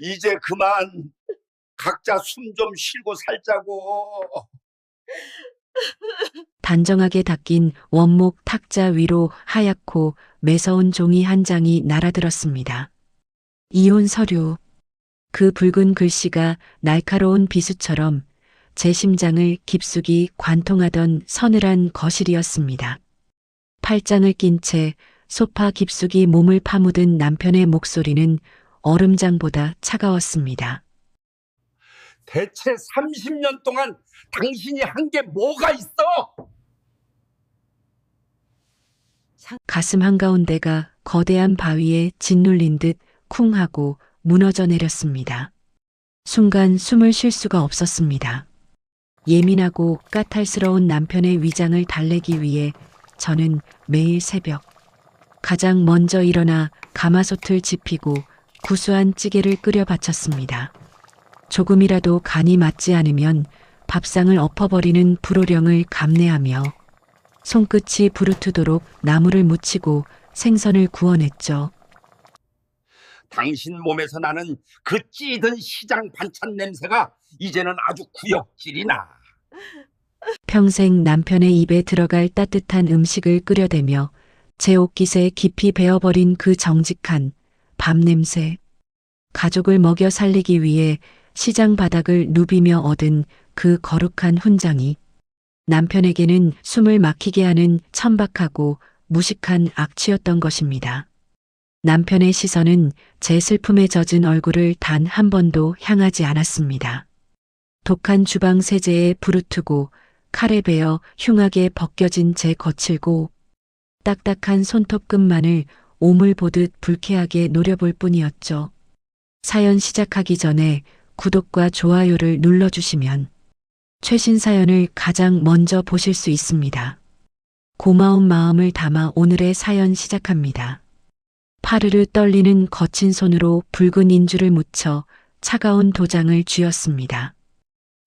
이제 그만 각자 숨 좀 쉬고 살자고. 단정하게 닦인 원목 탁자 위로 하얗고 매서운 종이 한 장이 날아들었습니다. 이혼 서류. 그 붉은 글씨가 날카로운 비수처럼 제 심장을 깊숙이 관통하던 서늘한 거실이었습니다. 팔짱을 낀 채 소파 깊숙이 몸을 파묻은 남편의 목소리는 얼음장보다 차가웠습니다. 대체 30년 동안 당신이 한 게 뭐가 있어? 가슴 한가운데가 거대한 바위에 짓눌린 듯 쿵 하고 무너져 내렸습니다. 순간 숨을 쉴 수가 없었습니다. 예민하고 까탈스러운 남편의 위장을 달래기 위해 저는 매일 새벽 가장 먼저 일어나 가마솥을 지피고 구수한 찌개를 끓여 바쳤습니다. 조금이라도 간이 맞지 않으면 밥상을 엎어버리는 불호령을 감내하며 손끝이 부르트도록 나무를 묻히고 생선을 구워냈죠. 당신 몸에서 나는 그 찌든 시장 반찬 냄새가 이제는 아주 구역질이 나. 평생 남편의 입에 들어갈 따뜻한 음식을 끓여대며 제 옷깃에 깊이 배어버린 그 정직한 밥 냄새. 가족을 먹여 살리기 위해 시장 바닥을 누비며 얻은 그 거룩한 훈장이 남편에게는 숨을 막히게 하는 천박하고 무식한 악취였던 것입니다. 남편의 시선은 제 슬픔에 젖은 얼굴을 단 한 번도 향하지 않았습니다. 독한 주방 세제에 부르트고 칼에 베어 흉하게 벗겨진 제 거칠고 딱딱한 손톱 끝만을 오물 보듯 불쾌하게 노려볼 뿐이었죠. 사연 시작하기 전에 구독과 좋아요를 눌러주시면 최신 사연을 가장 먼저 보실 수 있습니다. 고마운 마음을 담아 오늘의 사연 시작합니다. 파르르 떨리는 거친 손으로 붉은 인주를 묻혀 차가운 도장을 쥐었습니다.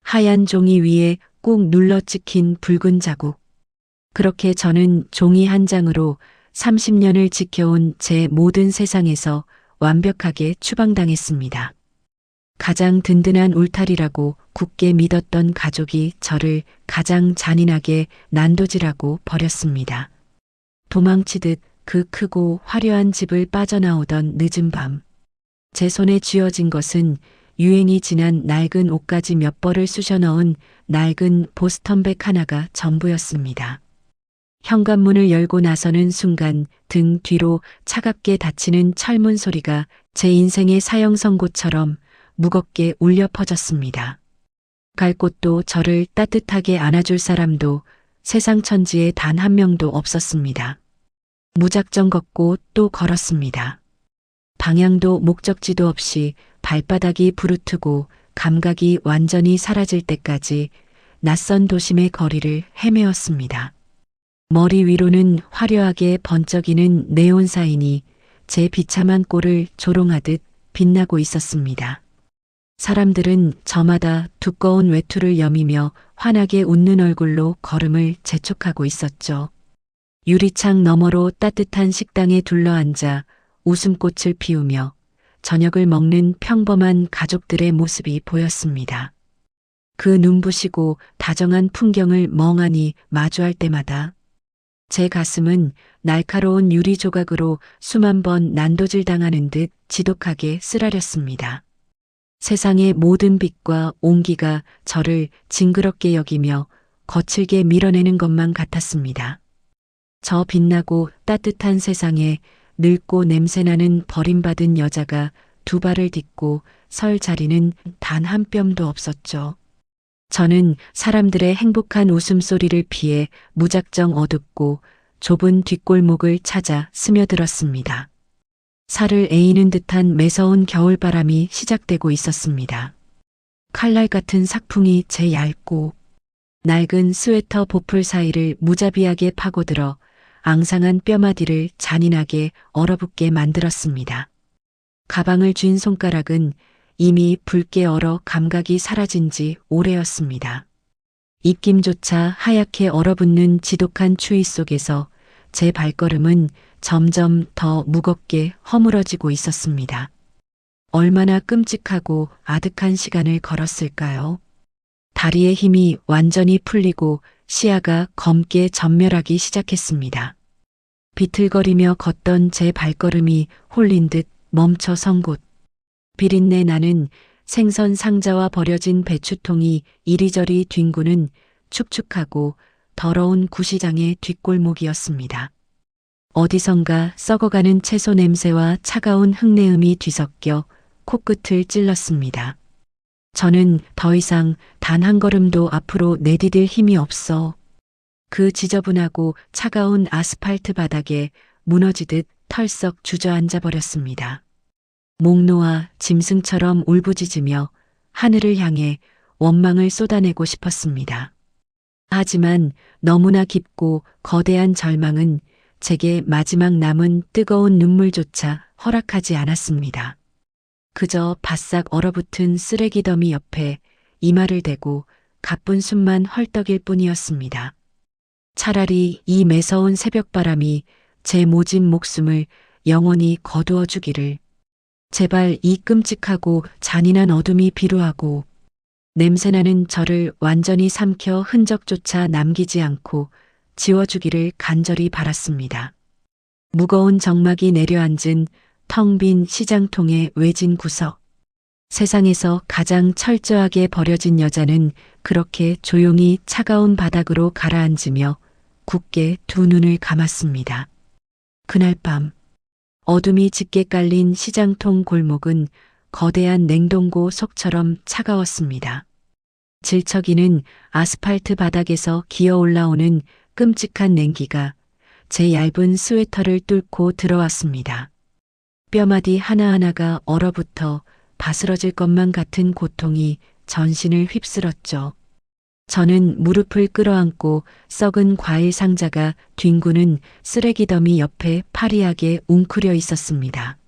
하얀 종이 위에 꾹 눌러 찍힌 붉은 자국. 그렇게 저는 종이 한 장으로 30년을 지켜온 제 모든 세상에서 완벽하게 추방당했습니다. 가장 든든한 울타리라고 굳게 믿었던 가족이 저를 가장 잔인하게 난도질하고 버렸습니다. 도망치듯 그 크고 화려한 집을 빠져나오던 늦은 밤. 제 손에 쥐어진 것은 유행이 지난 낡은 옷가지 몇 벌을 쑤셔 넣은 낡은 보스턴백 하나가 전부였습니다. 현관문을 열고 나서는 순간 등 뒤로 차갑게 닫히는 철문 소리가 제 인생의 사형 선고처럼 무겁게 울려 퍼졌습니다. 갈 곳도 저를 따뜻하게 안아줄 사람도 세상 천지에 단 한 명도 없었습니다. 무작정 걷고 또 걸었습니다. 방향도 목적지도 없이 발바닥이 부르트고 감각이 완전히 사라질 때까지 낯선 도심의 거리를 헤매었습니다. 머리 위로는 화려하게 번쩍이는 네온 사인이 제 비참한 꼴을 조롱하듯 빛나고 있었습니다. 사람들은 저마다 두꺼운 외투를 여미며 환하게 웃는 얼굴로 걸음을 재촉하고 있었죠. 유리창 너머로 따뜻한 식당에 둘러앉아 웃음꽃을 피우며 저녁을 먹는 평범한 가족들의 모습이 보였습니다. 그 눈부시고 다정한 풍경을 멍하니 마주할 때마다 제 가슴은 날카로운 유리 조각으로 수만 번 난도질 당하는 듯 지독하게 쓰라렸습니다. 세상의 모든 빛과 온기가 저를 징그럽게 여기며 거칠게 밀어내는 것만 같았습니다. 저 빛나고 따뜻한 세상에 늙고 냄새나는 버림받은 여자가 두 발을 딛고 설 자리는 단 한 뼘도 없었죠. 저는 사람들의 행복한 웃음소리를 피해 무작정 어둡고 좁은 뒷골목을 찾아 스며들었습니다. 살을 에이는 듯한 매서운 겨울바람이 시작되고 있었습니다. 칼날 같은 삭풍이 제 얇고 낡은 스웨터 보풀 사이를 무자비하게 파고들어 앙상한 뼈마디를 잔인하게 얼어붙게 만들었습니다. 가방을 쥔 손가락은 이미 붉게 얼어 감각이 사라진 지 오래였습니다. 입김조차 하얗게 얼어붙는 지독한 추위 속에서 제 발걸음은 점점 더 무겁게 허물어지고 있었습니다. 얼마나 끔찍하고 아득한 시간을 걸었을까요? 다리의 힘이 완전히 풀리고 시야가 검게 전멸하기 시작했습니다. 비틀거리며 걷던 제 발걸음이 홀린 듯 멈춰 선 곳. 비린내 나는 생선 상자와 버려진 배추통이 이리저리 뒹구는 축축하고 더러운 구시장의 뒷골목이었습니다. 어디선가 썩어가는 채소 냄새와 차가운 흙내음이 뒤섞여 코끝을 찔렀습니다. 저는 더 이상 단 한 걸음도 앞으로 내디딜 힘이 없어 그 지저분하고 차가운 아스팔트 바닥에 무너지듯 털썩 주저앉아 버렸습니다. 목 놓아 짐승처럼 울부짖으며 하늘을 향해 원망을 쏟아내고 싶었습니다. 하지만 너무나 깊고 거대한 절망은 제게 마지막 남은 뜨거운 눈물조차 허락하지 않았습니다. 그저 바싹 얼어붙은 쓰레기 더미 옆에 이마를 대고 가쁜 숨만 헐떡일 뿐이었습니다. 차라리 이 매서운 새벽바람이 제 모진 목숨을 영원히 거두어 주기를. 제발 이 끔찍하고 잔인한 어둠이 비루하고 냄새나는 저를 완전히 삼켜 흔적조차 남기지 않고 지워주기를 간절히 바랐습니다. 무거운 정막이 내려앉은 텅 빈 시장통의 외진 구석. 세상에서 가장 철저하게 버려진 여자는 그렇게 조용히 차가운 바닥으로 가라앉으며 굳게 두 눈을 감았습니다. 그날 밤 어둠이 짙게 깔린 시장통 골목은 거대한 냉동고 속처럼 차가웠습니다. 질척이는 아스팔트 바닥에서 기어 올라오는 끔찍한 냉기가 제 얇은 스웨터를 뚫고 들어왔습니다. 뼈마디 하나하나가 얼어붙어 바스러질 것만 같은 고통이 전신을 휩쓸었죠. 저는 무릎을 끌어안고 썩은 과일 상자가 뒹구는 쓰레기 더미 옆에 파리하게 웅크려 있었습니다.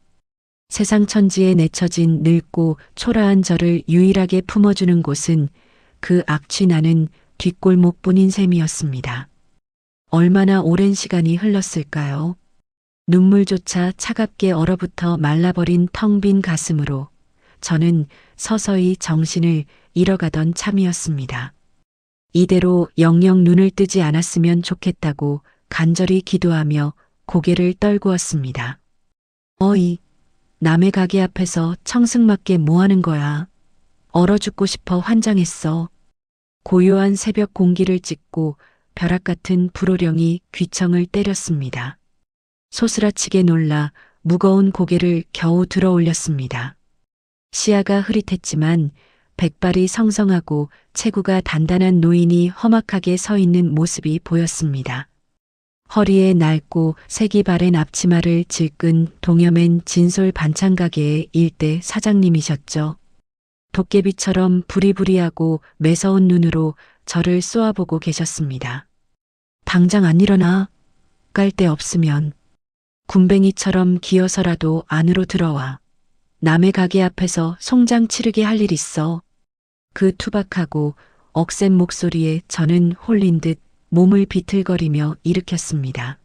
세상 천지에 내쳐진 늙고 초라한 저를 유일하게 품어주는 곳은 그 악취 나는 뒷골목뿐인 셈이었습니다. 얼마나 오랜 시간이 흘렀을까요? 눈물조차 차갑게 얼어붙어 말라버린 텅 빈 가슴으로 저는 서서히 정신을 잃어가던 참이었습니다. 이대로 영영 눈을 뜨지 않았으면 좋겠다고 간절히 기도하며 고개를 떨구었습니다. 어이, 남의 가게 앞에서 청승맞게 뭐하는 거야? 얼어 죽고 싶어 환장했어. 고요한 새벽 공기를 찢고 벼락 같은 불호령이 귀청을 때렸습니다. 소스라치게 놀라 무거운 고개를 겨우 들어 올렸습니다. 시야가 흐릿했지만 백발이 성성하고 체구가 단단한 노인이 험악하게 서 있는 모습이 보였습니다. 허리에 낡고 색이 바랜 앞치마를 질끈 동여맨 진솔 반찬가게의 일대 사장님이셨죠. 도깨비처럼 부리부리하고 매서운 눈으로 저를 쏘아보고 계셨습니다. 당장 안 일어나. 깔 데 없으면 군뱅이처럼 기어서라도 안으로 들어와. 남의 가게 앞에서 송장 치르게 할 일 있어. 그 투박하고 억센 목소리에 저는 홀린 듯 몸을 비틀거리며 일으켰습니다.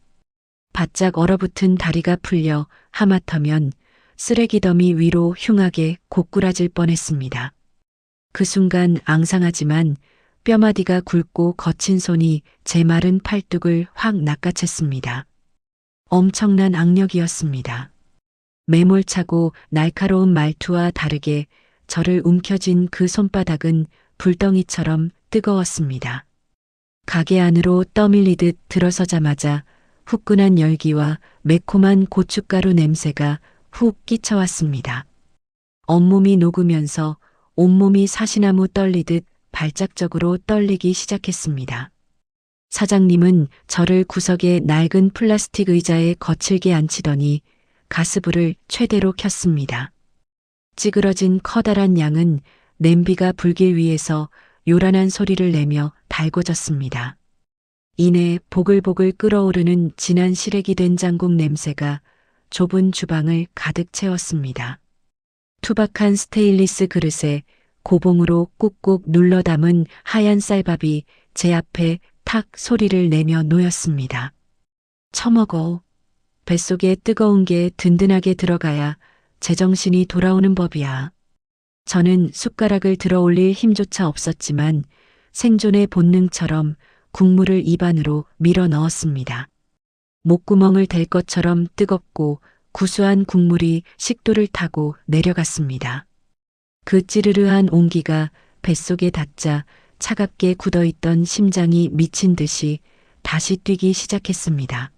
바짝 얼어붙은 다리가 풀려 하마터면 쓰레기 더미 위로 흉하게 고꾸라질 뻔했습니다. 그 순간 앙상하지만 뼈마디가 굵고 거친 손이 제 마른 팔뚝을 확 낚아챘습니다. 엄청난 악력이었습니다. 매몰차고 날카로운 말투와 다르게 저를 움켜쥔 그 손바닥은 불덩이처럼 뜨거웠습니다. 가게 안으로 떠밀리듯 들어서자마자 후끈한 열기와 매콤한 고춧가루 냄새가 훅 끼쳐왔습니다. 온몸이 녹으면서 온몸이 사시나무 떨리듯 발작적으로 떨리기 시작했습니다. 사장님은 저를 구석의 낡은 플라스틱 의자에 거칠게 앉히더니 가스불을 최대로 켰습니다. 찌그러진 커다란 양은 냄비가 불길 위에서 요란한 소리를 내며 달궈졌습니다. 이내 보글보글 끓어오르는 진한 시래기 된장국 냄새가 좁은 주방을 가득 채웠습니다. 투박한 스테인리스 그릇에 고봉으로 꾹꾹 눌러 담은 하얀 쌀밥이 제 앞에 탁 소리를 내며 놓였습니다. 처먹어. 뱃속에 뜨거운 게 든든하게 들어가야 제정신이 돌아오는 법이야. 저는 숟가락을 들어 올릴 힘조차 없었지만 생존의 본능처럼 국물을 입안으로 밀어 넣었습니다. 목구멍을 댈 것처럼 뜨겁고 구수한 국물이 식도를 타고 내려갔습니다. 그 찌르르한 온기가 뱃속에 닿자 차갑게 굳어있던 심장이 미친 듯이 다시 뛰기 시작했습니다.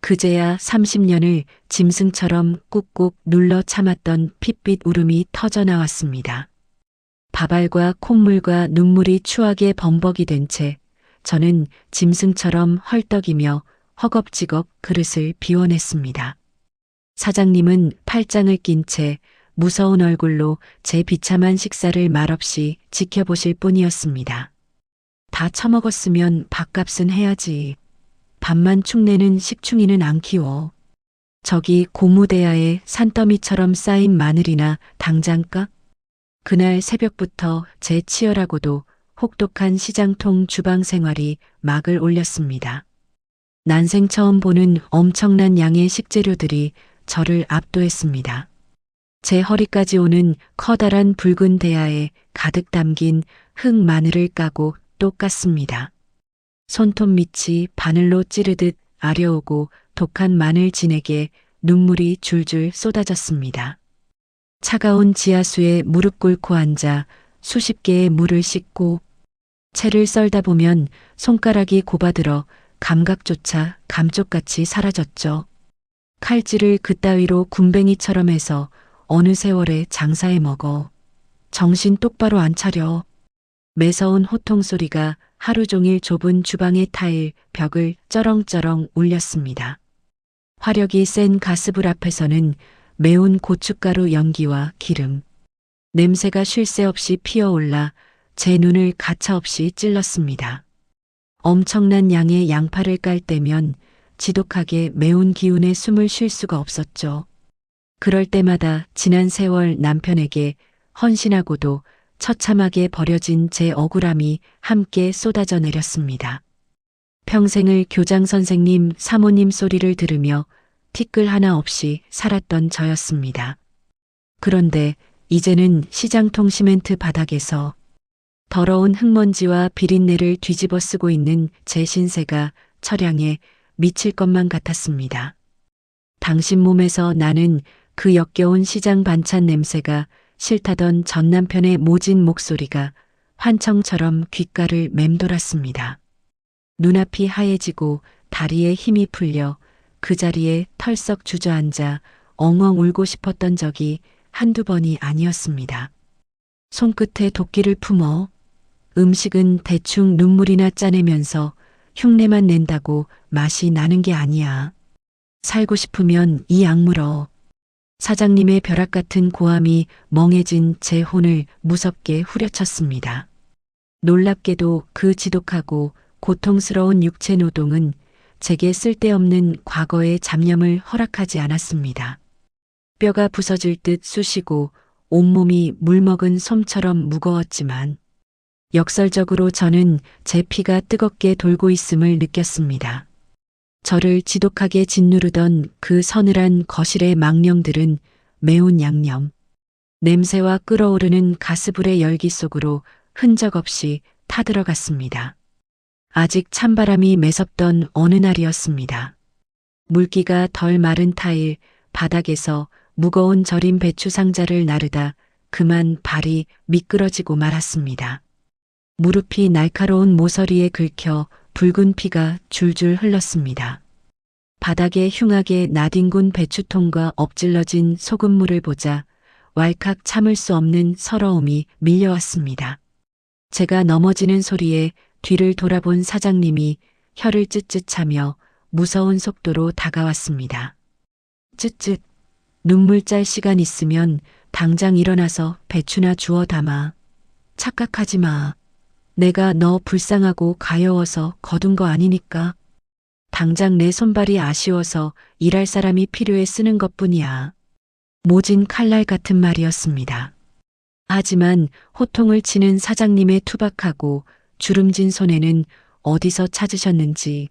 그제야 30년을 짐승처럼 꾹꾹 눌러 참았던 핏빛 울음이 터져 나왔습니다. 밥알과 콧물과 눈물이 추하게 범벅이 된 채 저는 짐승처럼 헐떡이며 허겁지겁 그릇을 비워냈습니다. 사장님은 팔짱을 낀 채 무서운 얼굴로 제 비참한 식사를 말없이 지켜보실 뿐이었습니다. 다 처먹었으면 밥값은 해야지. 밥만 축내는 식충이는 안 키워. 저기 고무대야에 산더미처럼 쌓인 마늘이나 당장 까? 그날 새벽부터 제 치열하고도 혹독한 시장통 주방 생활이 막을 올렸습니다. 난생 처음 보는 엄청난 양의 식재료들이 저를 압도했습니다. 제 허리까지 오는 커다란 붉은 대야에 가득 담긴 흑 마늘을 까고 또 깠습니다. 손톱 밑이 바늘로 찌르듯 아려오고 독한 마늘 진액에 눈물이 줄줄 쏟아졌습니다. 차가운 지하수에 무릎 꿇고 앉아 수십 개의 물을 씻고 채를 썰다 보면 손가락이 곱아들어 감각조차 감쪽같이 사라졌죠. 칼질을 그따위로 군뱅이처럼 해서 어느 세월에 장사해 먹어. 정신 똑바로 안 차려. 매서운 호통 소리가 하루 종일 좁은 주방의 타일, 벽을 쩌렁쩌렁 울렸습니다. 화력이 센 가스불 앞에서는 매운 고춧가루 연기와 기름, 냄새가 쉴 새 없이 피어올라 제 눈을 가차없이 찔렀습니다. 엄청난 양의 양파를 깔 때면 지독하게 매운 기운에 숨을 쉴 수가 없었죠. 그럴 때마다 지난 세월 남편에게 헌신하고도 처참하게 버려진 제 억울함이 함께 쏟아져 내렸습니다. 평생을 교장 선생님, 사모님 소리를 들으며 티끌 하나 없이 살았던 저였습니다. 그런데 이제는 시장통 시멘트 바닥에서 더러운 흙먼지와 비린내를 뒤집어 쓰고 있는 제 신세가 처량해 미칠 것만 같았습니다. 당신 몸에서 나는 그 역겨운 시장 반찬 냄새가 싫다던 전 남편의 모진 목소리가 환청처럼 귓가를 맴돌았습니다. 눈앞이 하얘지고 다리에 힘이 풀려 그 자리에 털썩 주저앉아 엉엉 울고 싶었던 적이 한두 번이 아니었습니다. 손끝에 도끼를 품어 음식은 대충 눈물이나 짜내면서 흉내만 낸다고 맛이 나는 게 아니야. 살고 싶으면 이 악물어. 사장님의 벼락 같은 고함이 멍해진 제 혼을 무섭게 후려쳤습니다. 놀랍게도 그 지독하고 고통스러운 육체 노동은 제게 쓸데없는 과거의 잡념을 허락하지 않았습니다. 뼈가 부서질 듯 쑤시고 온몸이 물먹은 솜처럼 무거웠지만 역설적으로 저는 제 피가 뜨겁게 돌고 있음을 느꼈습니다. 저를 지독하게 짓누르던 그 서늘한 거실의 망령들은 매운 양념, 냄새와 끓어오르는 가스불의 열기 속으로 흔적 없이 타들어갔습니다. 아직 찬바람이 매섭던 어느 날이었습니다. 물기가 덜 마른 타일, 바닥에서 무거운 절인 배추 상자를 나르다 그만 발이 미끄러지고 말았습니다. 무릎이 날카로운 모서리에 긁혀 붉은 피가 줄줄 흘렀습니다. 바닥에 흉하게 나뒹군 배추통과 엎질러진 소금물을 보자 왈칵 참을 수 없는 서러움이 밀려왔습니다. 제가 넘어지는 소리에 뒤를 돌아본 사장님이 혀를 쯧쯧하며 무서운 속도로 다가왔습니다. 쯧쯧, 눈물 짤 시간 있으면 당장 일어나서 배추나 주워 담아. 착각하지 마. 내가 너 불쌍하고 가여워서 거둔 거 아니니까. 당장 내 손발이 아쉬워서 일할 사람이 필요해 쓰는 것뿐이야. 모진 칼날 같은 말이었습니다. 하지만 호통을 치는 사장님의 투박하고 주름진 손에는 어디서 찾으셨는지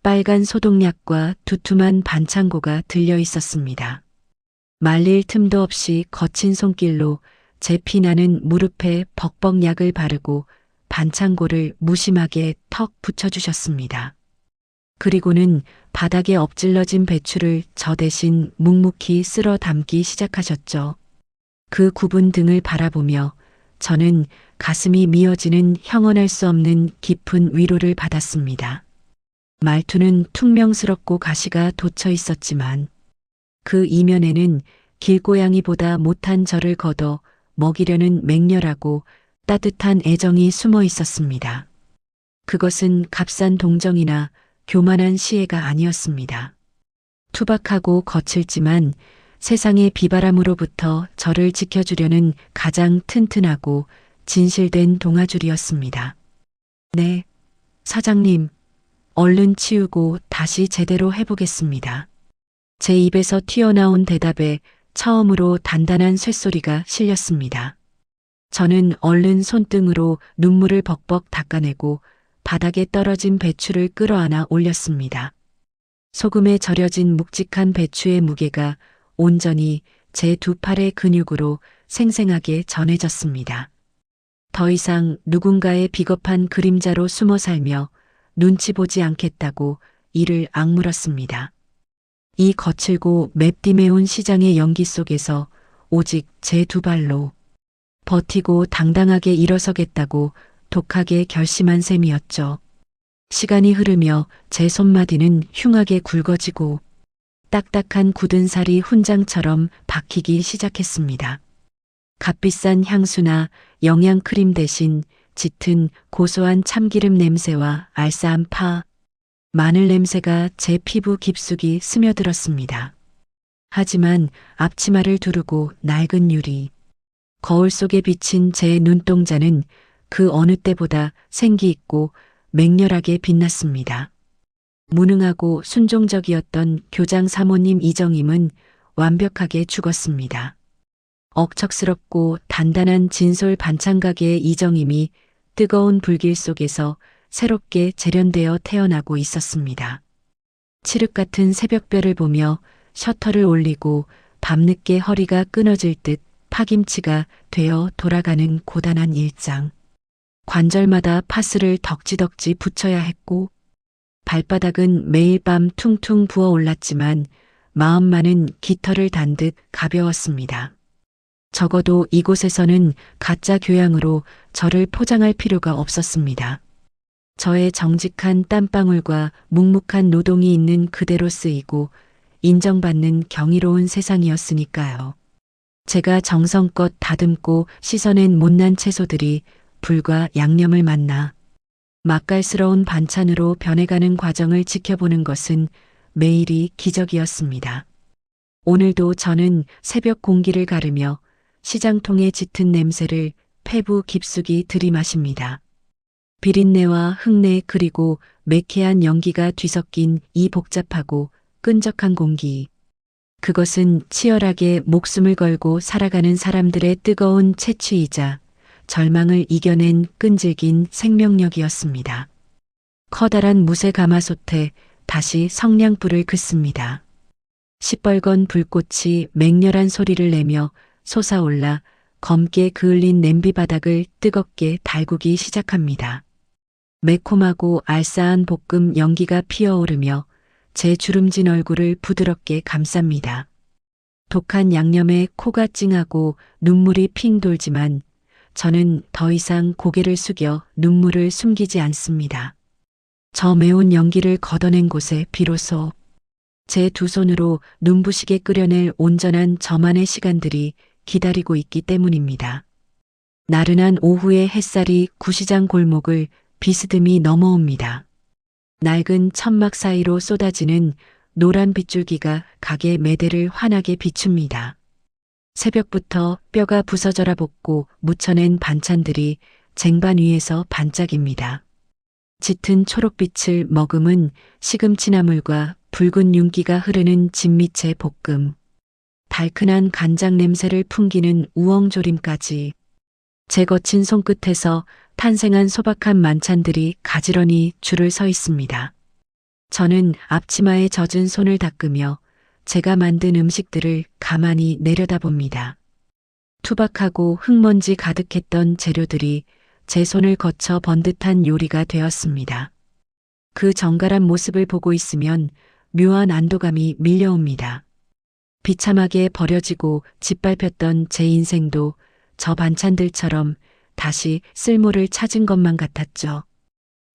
빨간 소독약과 두툼한 반창고가 들려 있었습니다. 말릴 틈도 없이 거친 손길로 제 피나는 무릎에 벅벅 약을 바르고 반창고를 무심하게 턱 붙여주셨습니다. 그리고는 바닥에 엎질러진 배추를 저 대신 묵묵히 쓸어 담기 시작하셨죠. 그 굽은 등을 바라보며 저는 가슴이 미어지는 형언할 수 없는 깊은 위로를 받았습니다. 말투는 퉁명스럽고 가시가 돋쳐 있었지만 그 이면에는 길고양이보다 못한 저를 걷어 먹이려는 맹렬하고 따뜻한 애정이 숨어 있었습니다. 그것은 값싼 동정이나 교만한 시혜가 아니었습니다. 투박하고 거칠지만 세상의 비바람으로부터 저를 지켜주려는 가장 튼튼하고 진실된 동아줄이었습니다. 네, 사장님, 얼른 치우고 다시 제대로 해보겠습니다. 제 입에서 튀어나온 대답에 처음으로 단단한 쇳소리가 실렸습니다. 저는 얼른 손등으로 눈물을 벅벅 닦아내고 바닥에 떨어진 배추를 끌어안아 올렸습니다. 소금에 절여진 묵직한 배추의 무게가 온전히 제 두 팔의 근육으로 생생하게 전해졌습니다. 더 이상 누군가의 비겁한 그림자로 숨어 살며 눈치 보지 않겠다고 이를 악물었습니다. 이 거칠고 맵디 매운 시장의 연기 속에서 오직 제 두 발로 버티고 당당하게 일어서겠다고 독하게 결심한 셈이었죠. 시간이 흐르며 제 손마디는 흉하게 굵어지고 딱딱한 굳은 살이 훈장처럼 박히기 시작했습니다. 값비싼 향수나 영양크림 대신 짙은 고소한 참기름 냄새와 알싸한 파, 마늘 냄새가 제 피부 깊숙이 스며들었습니다. 하지만 앞치마를 두르고 낡은 유리, 거울 속에 비친 제 눈동자는 그 어느 때보다 생기 있고 맹렬하게 빛났습니다. 무능하고 순종적이었던 교장 사모님 이정임은 완벽하게 죽었습니다. 억척스럽고 단단한 진솔 반찬가게의 이정임이 뜨거운 불길 속에서 새롭게 재련되어 태어나고 있었습니다. 칠흑 같은 새벽별을 보며 셔터를 올리고 밤늦게 허리가 끊어질 듯 파김치가 되어 돌아가는 고단한 일장. 관절마다 파스를 덕지덕지 붙여야 했고 발바닥은 매일 밤 퉁퉁 부어올랐지만 마음만은 깃털을 단 듯 가벼웠습니다. 적어도 이곳에서는 가짜 교양으로 저를 포장할 필요가 없었습니다. 저의 정직한 땀방울과 묵묵한 노동이 있는 그대로 쓰이고 인정받는 경이로운 세상이었으니까요. 제가 정성껏 다듬고 씻어낸 못난 채소들이 불과 양념을 만나 맛깔스러운 반찬으로 변해가는 과정을 지켜보는 것은 매일이 기적이었습니다. 오늘도 저는 새벽 공기를 가르며 시장통의 짙은 냄새를 폐부 깊숙이 들이마십니다. 비린내와 흙내 그리고 매캐한 연기가 뒤섞인 이 복잡하고 끈적한 공기. 그것은 치열하게 목숨을 걸고 살아가는 사람들의 뜨거운 채취이자 절망을 이겨낸 끈질긴 생명력이었습니다. 커다란 무쇠 가마솥에 다시 성냥불을 긋습니다. 시뻘건 불꽃이 맹렬한 소리를 내며 솟아올라 검게 그을린 냄비 바닥을 뜨겁게 달구기 시작합니다. 매콤하고 알싸한 볶음 연기가 피어오르며 제 주름진 얼굴을 부드럽게 감쌉니다. 독한 양념에 코가 찡하고 눈물이 핑 돌지만 저는 더 이상 고개를 숙여 눈물을 숨기지 않습니다. 저 매운 연기를 걷어낸 곳에 비로소 제 두 손으로 눈부시게 끓여낼 온전한 저만의 시간들이 기다리고 있기 때문입니다. 나른한 오후의 햇살이 구시장 골목을 비스듬히 넘어옵니다. 낡은 천막 사이로 쏟아지는 노란 빗줄기가 가게 매대를 환하게 비춥니다. 새벽부터 뼈가 부서져라 볶고 묻혀낸 반찬들이 쟁반 위에서 반짝입니다. 짙은 초록빛을 머금은 시금치나물과 붉은 윤기가 흐르는 진미채 볶음, 달큰한 간장 냄새를 풍기는 우엉조림까지 제 거친 손끝에서 탄생한 소박한 만찬들이 가지런히 줄을 서 있습니다. 저는 앞치마에 젖은 손을 닦으며 제가 만든 음식들을 가만히 내려다봅니다. 투박하고 흙먼지 가득했던 재료들이 제 손을 거쳐 번듯한 요리가 되었습니다. 그 정갈한 모습을 보고 있으면 묘한 안도감이 밀려옵니다. 비참하게 버려지고 짓밟혔던 제 인생도 저 반찬들처럼 다시 쓸모를 찾은 것만 같았죠.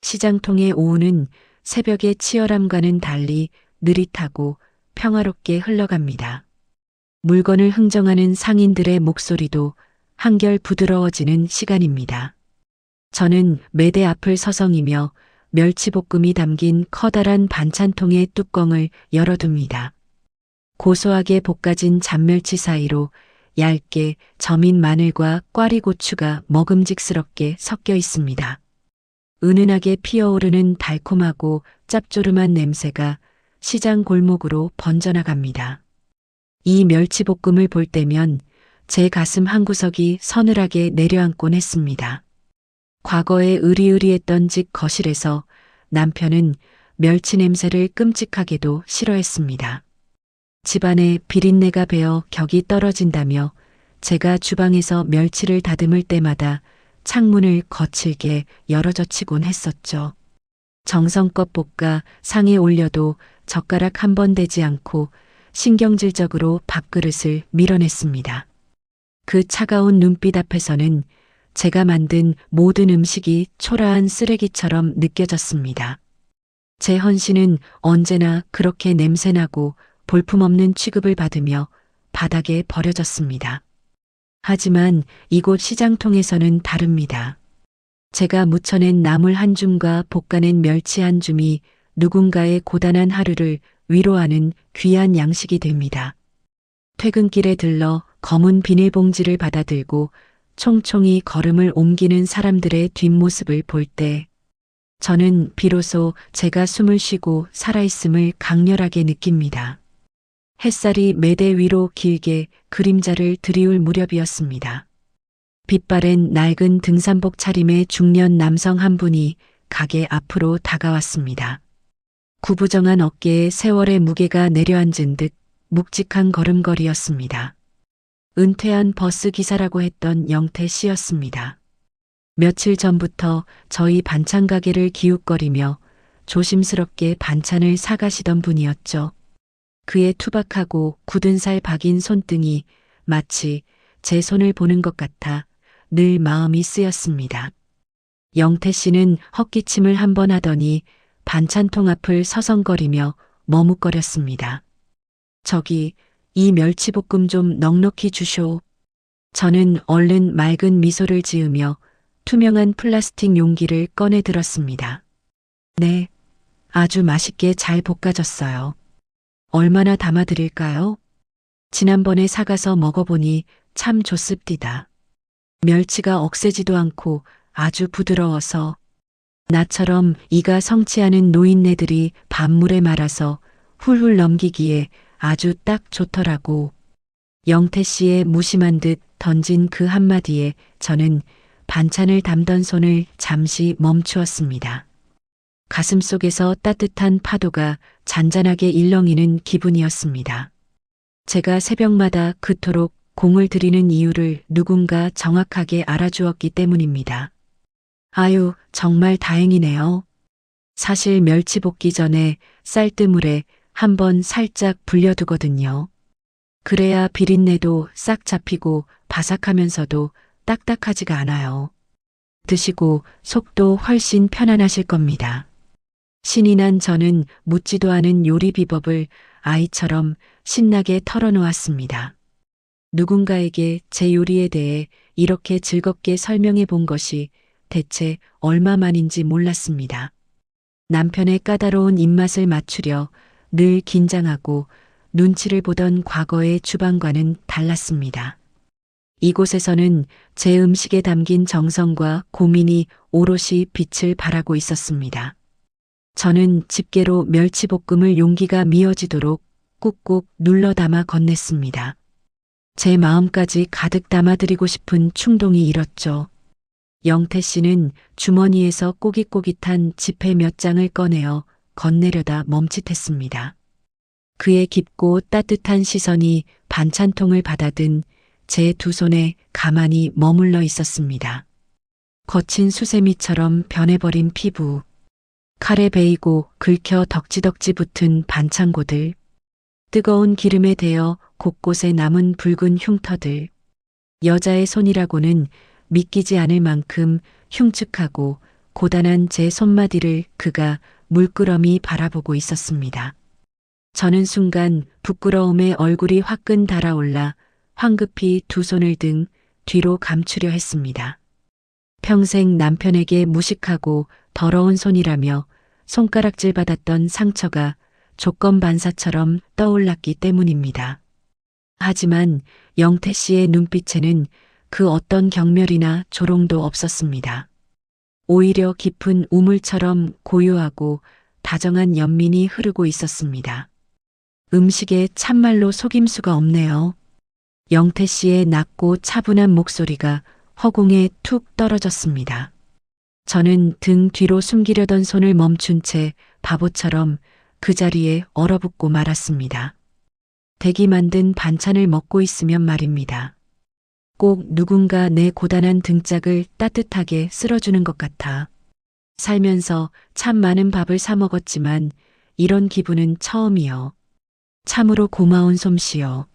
시장통의 오후는 새벽의 치열함과는 달리 느릿하고 평화롭게 흘러갑니다. 물건을 흥정하는 상인들의 목소리도 한결 부드러워지는 시간입니다. 저는 매대 앞을 서성이며 멸치볶음이 담긴 커다란 반찬통의 뚜껑을 열어둡니다. 고소하게 볶아진 잔멸치 사이로 얇게 저민 마늘과 꽈리고추가 먹음직스럽게 섞여 있습니다. 은은하게 피어오르는 달콤하고 짭조름한 냄새가 시장 골목으로 번져나갑니다. 이 멸치볶음을 볼 때면 제 가슴 한구석이 서늘하게 내려앉곤 했습니다. 과거에 으리으리했던 집 거실에서 남편은 멸치 냄새를 끔찍하게도 싫어했습니다. 집안에 비린내가 배어 격이 떨어진다며 제가 주방에서 멸치를 다듬을 때마다 창문을 거칠게 열어젖히곤 했었죠. 정성껏 볶아 상에 올려도 젓가락 한 번 대지 않고 신경질적으로 밥그릇을 밀어냈습니다. 그 차가운 눈빛 앞에서는 제가 만든 모든 음식이 초라한 쓰레기처럼 느껴졌습니다. 제 헌신은 언제나 그렇게 냄새나고 볼품없는 취급을 받으며 바닥에 버려졌습니다. 하지만 이곳 시장통에서는 다릅니다. 제가 무쳐낸 나물 한 줌과 볶아낸 멸치 한 줌이 누군가의 고단한 하루를 위로하는 귀한 양식이 됩니다. 퇴근길에 들러 검은 비닐봉지를 받아들고 총총히 걸음을 옮기는 사람들의 뒷모습을 볼 때 저는 비로소 제가 숨을 쉬고 살아있음을 강렬하게 느낍니다. 햇살이 매대 위로 길게 그림자를 드리울 무렵이었습니다. 빛바랜 낡은 등산복 차림의 중년 남성 한 분이 가게 앞으로 다가왔습니다. 구부정한 어깨에 세월의 무게가 내려앉은 듯 묵직한 걸음걸이였습니다. 은퇴한 버스 기사라고 했던 영태 씨였습니다. 며칠 전부터 저희 반찬 가게를 기웃거리며 조심스럽게 반찬을 사가시던 분이었죠. 그의 투박하고 굳은 살 박인 손등이 마치 제 손을 보는 것 같아 늘 마음이 쓰였습니다. 영태 씨는 헛기침을 한 번 하더니 반찬통 앞을 서성거리며 머뭇거렸습니다. 저기 이 멸치볶음 좀 넉넉히 주쇼. 저는 얼른 맑은 미소를 지으며 투명한 플라스틱 용기를 꺼내 들었습니다. 네, 아주 맛있게 잘 볶아졌어요. 얼마나 담아드릴까요? 지난번에 사가서 먹어보니 참 좋습디다. 멸치가 억세지도 않고 아주 부드러워서 나처럼 이가 성취하는 노인네들이 밥물에 말아서 훌훌 넘기기에 아주 딱 좋더라고. 영태 씨의 무심한 듯 던진 그 한마디에 저는 반찬을 담던 손을 잠시 멈추었습니다. 가슴속에서 따뜻한 파도가 잔잔하게 일렁이는 기분이었습니다. 제가 새벽마다 그토록 공을 들이는 이유를 누군가 정확하게 알아주었기 때문입니다. 아유, 정말 다행이네요. 사실 멸치 볶기 전에 쌀뜨물에 한번 살짝 불려두거든요. 그래야 비린내도 싹 잡히고 바삭하면서도 딱딱하지가 않아요. 드시고 속도 훨씬 편안하실 겁니다. 신이 난 저는 묻지도 않은 요리 비법을 아이처럼 신나게 털어놓았습니다. 누군가에게 제 요리에 대해 이렇게 즐겁게 설명해 본 것이 대체 얼마만인지 몰랐습니다. 남편의 까다로운 입맛을 맞추려 늘 긴장하고 눈치를 보던 과거의 주방과는 달랐습니다. 이곳에서는 제 음식에 담긴 정성과 고민이 오롯이 빛을 발하고 있었습니다. 저는 집게로 멸치볶음을 용기가 미어지도록 꾹꾹 눌러 담아 건넸습니다. 제 마음까지 가득 담아드리고 싶은 충동이 일었죠. 영태 씨는 주머니에서 꼬깃꼬깃한 지폐 몇 장을 꺼내어 건네려다 멈칫했습니다. 그의 깊고 따뜻한 시선이 반찬통을 받아든 제 두 손에 가만히 머물러 있었습니다. 거친 수세미처럼 변해버린 피부, 칼에 베이고 긁혀 덕지덕지 붙은 반창고들, 뜨거운 기름에 데어 곳곳에 남은 붉은 흉터들. 여자의 손이라고는 믿기지 않을 만큼 흉측하고 고단한 제 손마디를 그가 물끄러미 바라보고 있었습니다. 저는 순간 부끄러움에 얼굴이 화끈 달아올라 황급히 두 손을 등 뒤로 감추려 했습니다. 평생 남편에게 무식하고 더러운 손이라며 손가락질 받았던 상처가 조건반사처럼 떠올랐기 때문입니다. 하지만 영태 씨의 눈빛에는 그 어떤 경멸이나 조롱도 없었습니다. 오히려 깊은 우물처럼 고요하고 다정한 연민이 흐르고 있었습니다. 음식에 참말로 속임수가 없네요. 영태 씨의 낮고 차분한 목소리가 허공에 툭 떨어졌습니다. 저는 등 뒤로 숨기려던 손을 멈춘 채 바보처럼 그 자리에 얼어붙고 말았습니다. 댁이 만든 반찬을 먹고 있으면 말입니다. 꼭 누군가 내 고단한 등짝을 따뜻하게 쓸어주는 것 같아. 살면서 참 많은 밥을 사 먹었지만 이런 기분은 처음이요. 참으로 고마운 솜씨요.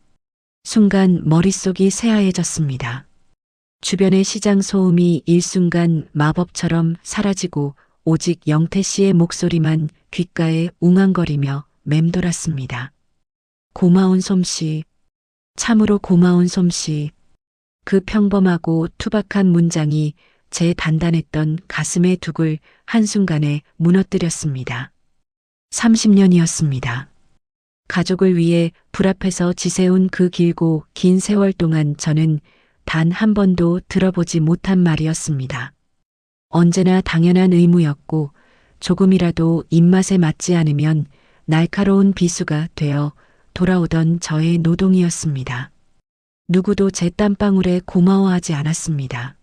순간 머릿속이 새하얘졌습니다. 주변의 시장 소음이 일순간 마법처럼 사라지고 오직 영태 씨의 목소리만 귓가에 웅앙거리며 맴돌았습니다. 고마운 솜씨, 참으로 고마운 솜씨. 그 평범하고 투박한 문장이 제 단단했던 가슴의 둑을 한순간에 무너뜨렸습니다. 30년이었습니다. 가족을 위해 불 앞에서 지새운 그 길고 긴 세월 동안 저는 단 한 번도 들어보지 못한 말이었습니다. 언제나 당연한 의무였고 조금이라도 입맛에 맞지 않으면 날카로운 비수가 되어 돌아오던 저의 노동이었습니다. 누구도 제 땀방울에 고마워하지 않았습니다.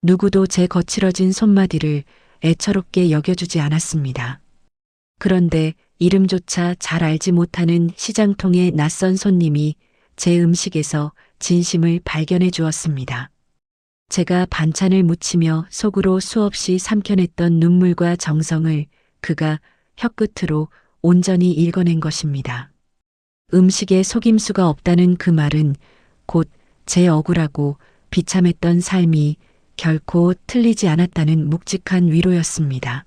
누구도 제 거칠어진 손마디를 애처롭게 여겨주지 않았습니다. 그런데 이름조차 잘 알지 못하는 시장통의 낯선 손님이 제 음식에서 진심을 발견해 주었습니다. 제가 반찬을 묻히며 속으로 수없이 삼켜냈던 눈물과 정성을 그가 혀끝으로 온전히 읽어낸 것입니다. 음식에 속임수가 없다는 그 말은 곧 제 억울하고 비참했던 삶이 결코 틀리지 않았다는 묵직한 위로였습니다.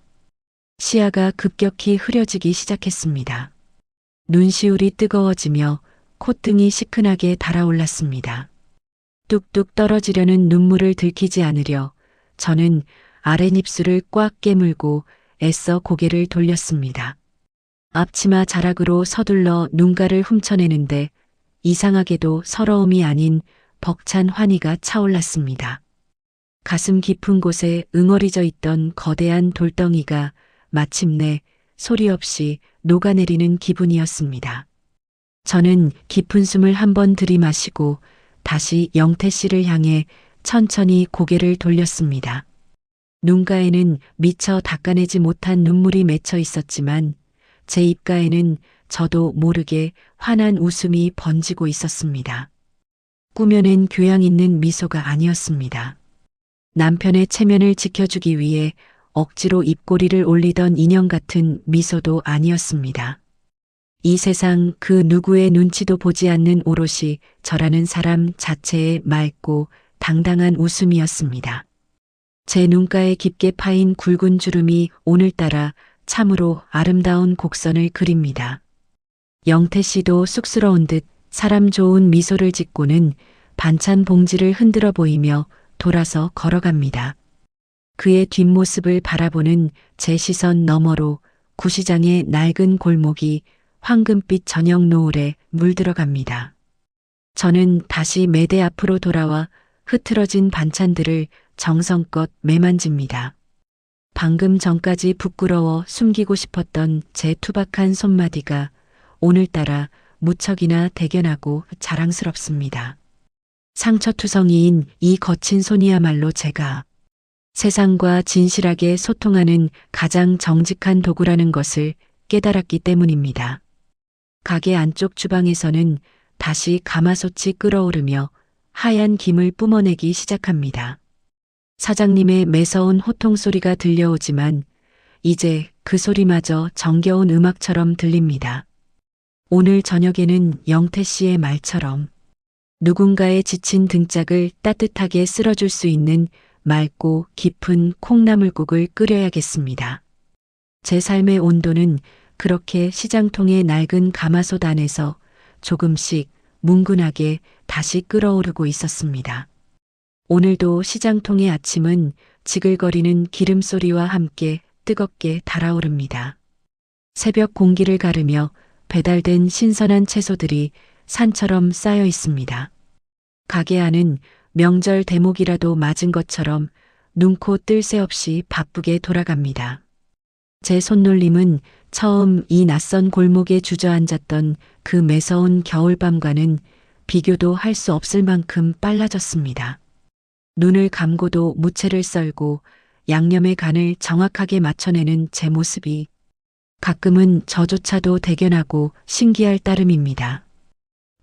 시야가 급격히 흐려지기 시작했습니다. 눈시울이 뜨거워지며 콧등이 시큰하게 달아올랐습니다. 뚝뚝 떨어지려는 눈물을 들키지 않으려 저는 아랫입술을 꽉 깨물고 애써 고개를 돌렸습니다. 앞치마 자락으로 서둘러 눈가를 훔쳐내는데 이상하게도 서러움이 아닌 벅찬 환희가 차올랐습니다. 가슴 깊은 곳에 응어리져 있던 거대한 돌덩이가 마침내 소리 없이 녹아내리는 기분이었습니다. 저는 깊은 숨을 한번 들이마시고 다시 영태 씨를 향해 천천히 고개를 돌렸습니다. 눈가에는 미처 닦아내지 못한 눈물이 맺혀 있었지만 제 입가에는 저도 모르게 환한 웃음이 번지고 있었습니다. 꾸며낸 교양 있는 미소가 아니었습니다. 남편의 체면을 지켜주기 위해 억지로 입꼬리를 올리던 인형 같은 미소도 아니었습니다. 이 세상 그 누구의 눈치도 보지 않는 오롯이 저라는 사람 자체의 맑고 당당한 웃음이었습니다. 제 눈가에 깊게 파인 굵은 주름이 오늘따라 참으로 아름다운 곡선을 그립니다. 영태 씨도 쑥스러운 듯 사람 좋은 미소를 짓고는 반찬 봉지를 흔들어 보이며 돌아서 걸어갑니다. 그의 뒷모습을 바라보는 제 시선 너머로 구시장의 낡은 골목이 황금빛 저녁 노을에 물들어갑니다. 저는 다시 매대 앞으로 돌아와 흐트러진 반찬들을 정성껏 매만집니다. 방금 전까지 부끄러워 숨기고 싶었던 제 투박한 손마디가 오늘따라 무척이나 대견하고 자랑스럽습니다. 상처투성이인 이 거친 손이야말로 제가 세상과 진실하게 소통하는 가장 정직한 도구라는 것을 깨달았기 때문입니다. 가게 안쪽 주방에서는 다시 가마솥이 끓어오르며 하얀 김을 뿜어내기 시작합니다. 사장님의 매서운 호통 소리가 들려오지만 이제 그 소리마저 정겨운 음악처럼 들립니다. 오늘 저녁에는 영태 씨의 말처럼 누군가의 지친 등짝을 따뜻하게 쓸어줄 수 있는 맑고 깊은 콩나물국을 끓여야겠습니다. 제 삶의 온도는 그렇게 시장통의 낡은 가마솥 안에서 조금씩 뭉근하게 다시 끓어오르고 있었습니다. 오늘도 시장통의 아침은 지글거리는 기름 소리와 함께 뜨겁게 달아오릅니다. 새벽 공기를 가르며 배달된 신선한 채소들이 산처럼 쌓여 있습니다. 가게 안은 명절 대목이라도 맞은 것처럼 눈코 뜰 새 없이 바쁘게 돌아갑니다. 제 손놀림은 처음 이 낯선 골목에 주저앉았던 그 매서운 겨울밤과는 비교도 할 수 없을 만큼 빨라졌습니다. 눈을 감고도 무채를 썰고 양념의 간을 정확하게 맞춰내는 제 모습이 가끔은 저조차도 대견하고 신기할 따름입니다.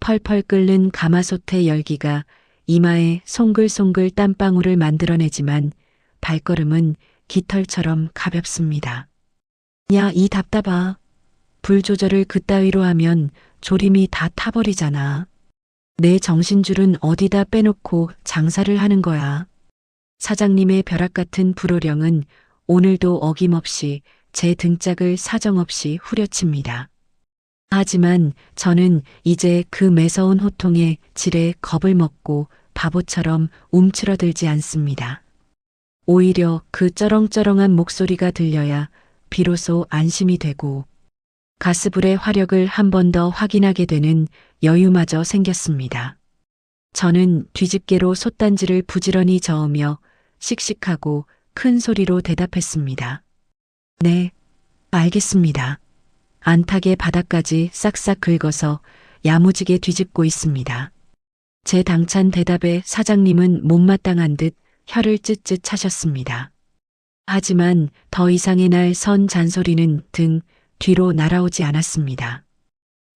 펄펄 끓는 가마솥의 열기가 이마에 송글송글 땀방울을 만들어내지만 발걸음은 깃털처럼 가볍습니다. 야, 이 답답아. 불 조절을 그따위로 하면 조림이 다 타버리잖아. 내 정신줄은 어디다 빼놓고 장사를 하는 거야. 사장님의 벼락 같은 불호령은 오늘도 어김없이 제 등짝을 사정없이 후려칩니다. 하지만 저는 이제 그 매서운 호통에 지레 겁을 먹고 바보처럼 움츠러들지 않습니다. 오히려 그 쩌렁쩌렁한 목소리가 들려야 비로소 안심이 되고 가스불의 화력을 한 번 더 확인하게 되는 여유마저 생겼습니다. 저는 뒤집개로 솥단지를 부지런히 저으며 씩씩하고 큰 소리로 대답했습니다. 네, 알겠습니다. 안팎의 바닥까지 싹싹 긁어서 야무지게 뒤집고 있습니다. 제 당찬 대답에 사장님은 못마땅한 듯 혀를 쯧쯧 차셨습니다. 하지만 더 이상의 날 선 잔소리는 등 뒤로 날아오지 않았습니다.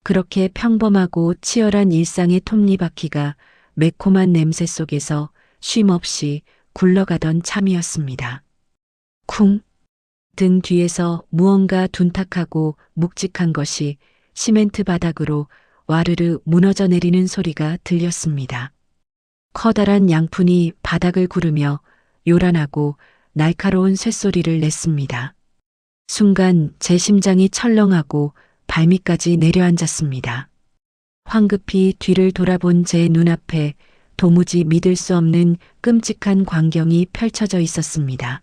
그렇게 평범하고 치열한 일상의 톱니바퀴가 매콤한 냄새 속에서 쉼없이 굴러가던 참이었습니다. 쿵! 등 뒤에서 무언가 둔탁하고 묵직한 것이 시멘트 바닥으로 와르르 무너져 내리는 소리가 들렸습니다. 커다란 양푼이 바닥을 구르며 요란하고 날카로운 쇳소리를 냈습니다. 순간 제 심장이 철렁하고 발밑까지 내려앉았습니다. 황급히 뒤를 돌아본 제 눈앞에 도무지 믿을 수 없는 끔찍한 광경이 펼쳐져 있었습니다.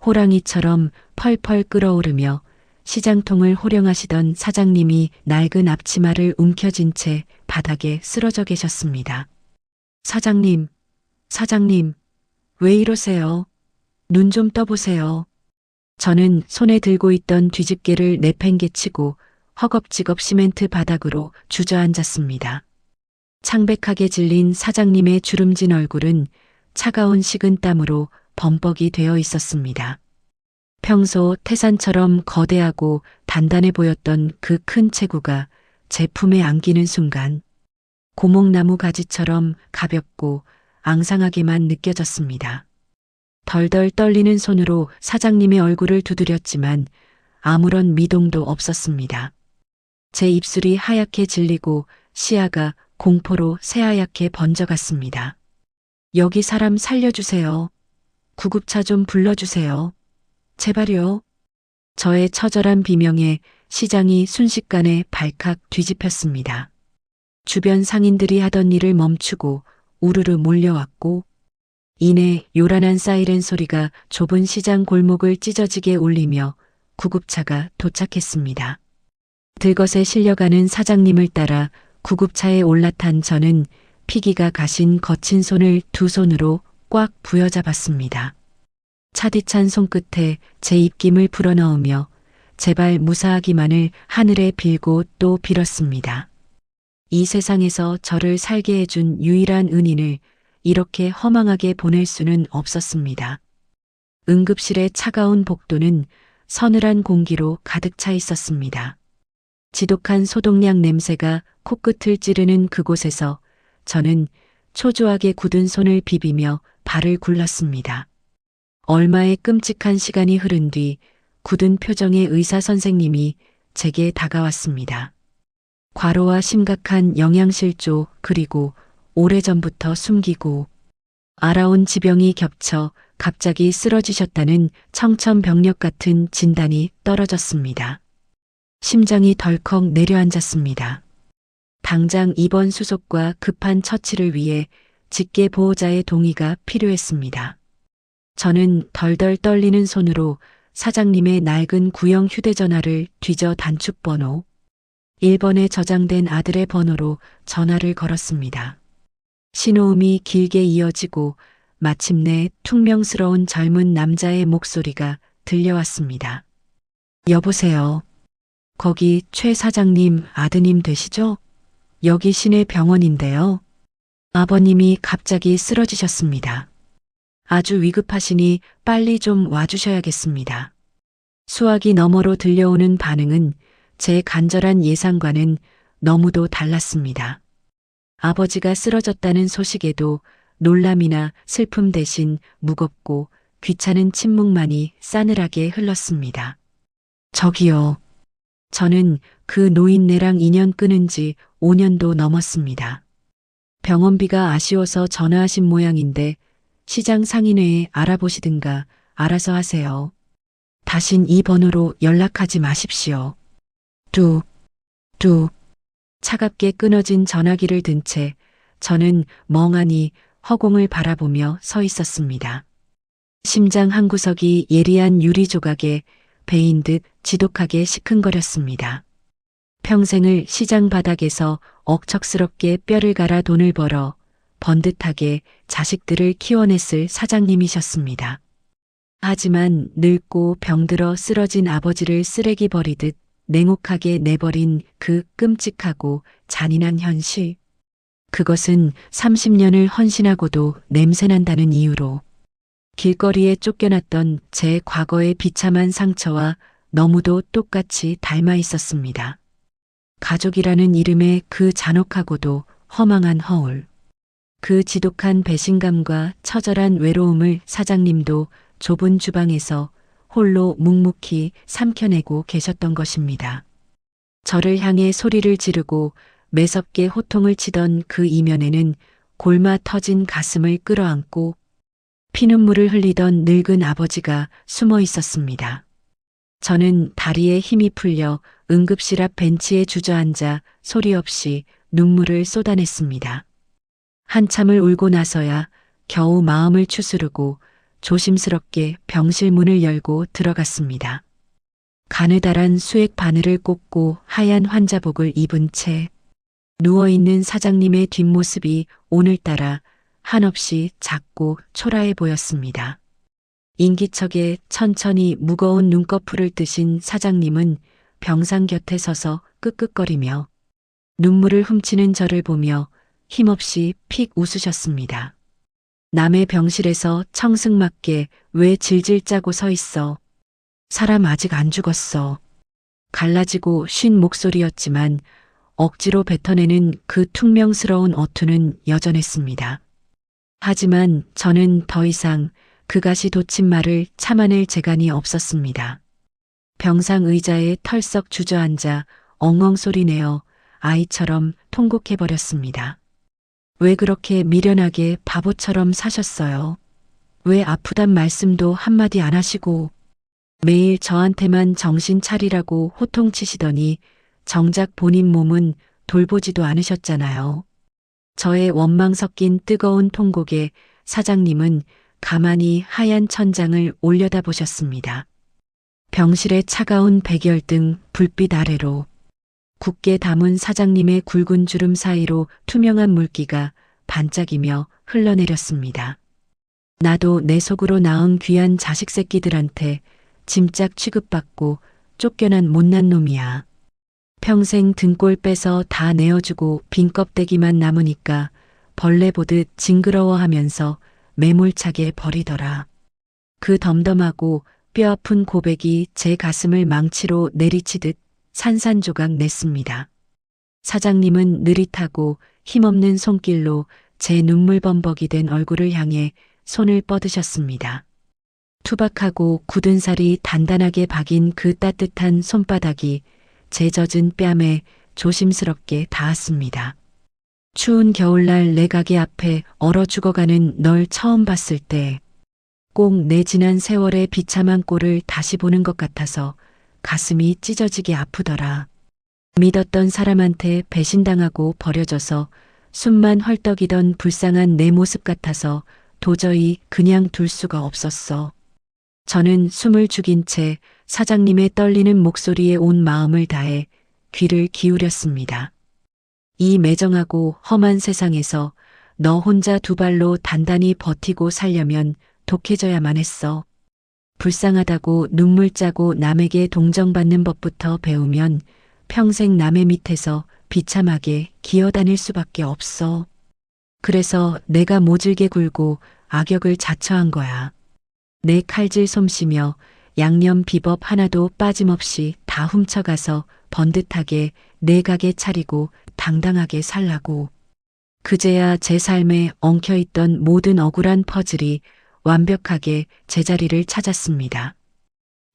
호랑이처럼 펄펄 끓어오르며 시장통을 호령하시던 사장님이 낡은 앞치마를 움켜쥔 채 바닥에 쓰러져 계셨습니다. 사장님, 사장님, 왜 이러세요? 눈 좀 떠보세요. 저는 손에 들고 있던 뒤집개를 내팽개치고 허겁지겁 시멘트 바닥으로 주저앉았습니다. 창백하게 질린 사장님의 주름진 얼굴은 차가운 식은땀으로 범벅이 되어 있었습니다. 평소 태산처럼 거대하고 단단해 보였던 그 큰 체구가 제 품에 안기는 순간 고목나무 가지처럼 가볍고 앙상하게만 느껴졌습니다. 덜덜 떨리는 손으로 사장님의 얼굴을 두드렸지만 아무런 미동도 없었습니다. 제 입술이 하얗게 질리고 시야가 공포로 새하얗게 번져갔습니다. 여기 사람 살려주세요. 구급차 좀 불러주세요. 제발요. 저의 처절한 비명에 시장이 순식간에 발칵 뒤집혔습니다. 주변 상인들이 하던 일을 멈추고 우르르 몰려왔고 이내 요란한 사이렌 소리가 좁은 시장 골목을 찢어지게 울리며 구급차가 도착했습니다. 들것에 실려가는 사장님을 따라 구급차에 올라탄 저는 피기가 가신 거친 손을 두 손으로 꽉 부여잡았습니다. 차디찬 손끝에 제 입김을 불어넣으며 제발 무사하기만을 하늘에 빌고 또 빌었습니다. 이 세상에서 저를 살게 해준 유일한 은인을 이렇게 허망하게 보낼 수는 없었습니다. 응급실의 차가운 복도는 서늘한 공기로 가득 차 있었습니다. 지독한 소독약 냄새가 코끝을 찌르는 그곳에서 저는 초조하게 굳은 손을 비비며 발을 굴렀습니다. 얼마의 끔찍한 시간이 흐른 뒤 굳은 표정의 의사 선생님이 제게 다가왔습니다. 과로와 심각한 영양실조 그리고 오래전부터 숨기고 알아온 지병이 겹쳐 갑자기 쓰러지셨다는 청천벽력 같은 진단이 떨어졌습니다. 심장이 덜컥 내려앉았습니다. 당장 입원 수속과 급한 처치를 위해 직계 보호자의 동의가 필요했습니다. 저는 덜덜 떨리는 손으로 사장님의 낡은 구형 휴대전화를 뒤져 단축번호 1번에 저장된 아들의 번호로 전화를 걸었습니다. 신호음이 길게 이어지고 마침내 퉁명스러운 젊은 남자의 목소리가 들려왔습니다. 여보세요. 거기 최 사장님 아드님 되시죠? 여기 시내 병원인데요. 아버님이 갑자기 쓰러지셨습니다. 아주 위급하시니 빨리 좀 와주셔야겠습니다. 수화기 너머로 들려오는 반응은 제 간절한 예상과는 너무도 달랐습니다. 아버지가 쓰러졌다는 소식에도 놀람이나 슬픔 대신 무겁고 귀찮은 침묵만이 싸늘하게 흘렀습니다. 저기요. 저는 그 노인네랑 인연 끊은 지 5년도 넘었습니다. 병원비가 아쉬워서 전화하신 모양인데 시장 상인회에 알아보시든가 알아서 하세요. 다신 이 번호로 연락하지 마십시오. 뚝. 차갑게 끊어진 전화기를 든 채 저는 멍하니 허공을 바라보며 서 있었습니다. 심장 한 구석이 예리한 유리 조각에 베인 듯 지독하게 시큰거렸습니다. 평생을 시장 바닥에서 억척스럽게 뼈를 갈아 돈을 벌어 번듯하게 자식들을 키워냈을 사장님이셨습니다. 하지만 늙고 병들어 쓰러진 아버지를 쓰레기 버리듯 냉혹하게 내버린 그 끔찍하고 잔인한 현실. 그것은 30년을 헌신하고도 냄새난다는 이유로 길거리에 쫓겨났던 제 과거의 비참한 상처와 너무도 똑같이 닮아 있었습니다. 가족이라는 이름의 그 잔혹하고도 허망한 허울. 그 지독한 배신감과 처절한 외로움을 사장님도 좁은 주방에서 홀로 묵묵히 삼켜내고 계셨던 것입니다. 저를 향해 소리를 지르고 매섭게 호통을 치던 그 이면에는 골마 터진 가슴을 끌어안고 피눈물을 흘리던 늙은 아버지가 숨어 있었습니다. 저는 다리에 힘이 풀려 응급실 앞 벤치에 주저앉아 소리 없이 눈물을 쏟아냈습니다. 한참을 울고 나서야 겨우 마음을 추스르고 조심스럽게 병실 문을 열고 들어갔습니다. 가느다란 수액 바늘을 꽂고 하얀 환자복을 입은 채 누워있는 사장님의 뒷모습이 오늘따라 한없이 작고 초라해 보였습니다. 인기척에 천천히 무거운 눈꺼풀을 뜨신 사장님은 병상 곁에 서서 끄끄거리며 눈물을 훔치는 저를 보며 힘없이 픽 웃으셨습니다. 남의 병실에서 청승맞게 왜 질질 짜고 서 있어. 사람 아직 안 죽었어. 갈라지고 쉰 목소리였지만 억지로 뱉어내는 그 퉁명스러운 어투는 여전했습니다. 하지만 저는 더 이상 그가시 돋친 말을 참아낼 재간이 없었습니다. 병상 의자에 털썩 주저앉아 엉엉 소리내어 아이처럼 통곡해버렸습니다. 왜 그렇게 미련하게 바보처럼 사셨어요? 왜 아프단 말씀도 한마디 안 하시고 매일 저한테만 정신 차리라고 호통치시더니 정작 본인 몸은 돌보지도 않으셨잖아요. 저의 원망 섞인 뜨거운 통곡에 사장님은 가만히 하얀 천장을 올려다보셨습니다. 병실의 차가운 백열등 불빛 아래로 굳게 담은 사장님의 굵은 주름 사이로 투명한 물기가 반짝이며 흘러내렸습니다. 나도 내 속으로 낳은 귀한 자식 새끼들한테 짐짝 취급받고 쫓겨난 못난 놈이야. 평생 등골 빼서 다 내어주고 빈 껍데기만 남으니까 벌레 보듯 징그러워하면서 매몰차게 버리더라. 그 덤덤하고 뼈아픈 고백이 제 가슴을 망치로 내리치듯 산산조각 냈습니다. 사장님은 느릿하고 힘없는 손길로 제 눈물범벅이 된 얼굴을 향해 손을 뻗으셨습니다. 투박하고 굳은 살이 단단하게 박인 그 따뜻한 손바닥이 제 젖은 뺨에 조심스럽게 닿았습니다. 추운 겨울날 내 가게 앞에 얼어 죽어가는 널 처음 봤을 때 꼭 내 지난 세월의 비참한 꼴을 다시 보는 것 같아서 가슴이 찢어지게 아프더라. 믿었던 사람한테 배신당하고 버려져서 숨만 헐떡이던 불쌍한 내 모습 같아서 도저히 그냥 둘 수가 없었어. 저는 숨을 죽인 채 사장님의 떨리는 목소리에 온 마음을 다해 귀를 기울였습니다. 이 매정하고 험한 세상에서 너 혼자 두 발로 단단히 버티고 살려면 독해져야만 했어. 불쌍하다고 눈물 짜고 남에게 동정받는 법부터 배우면 평생 남의 밑에서 비참하게 기어다닐 수밖에 없어. 그래서 내가 모질게 굴고 악역을 자처한 거야. 내 칼질 솜씨며 양념 비법 하나도 빠짐없이 다 훔쳐가서 번듯하게 내 가게 차리고 당당하게 살라고. 그제야 제 삶에 엉켜있던 모든 억울한 퍼즐이 완벽하게 제자리를 찾았습니다.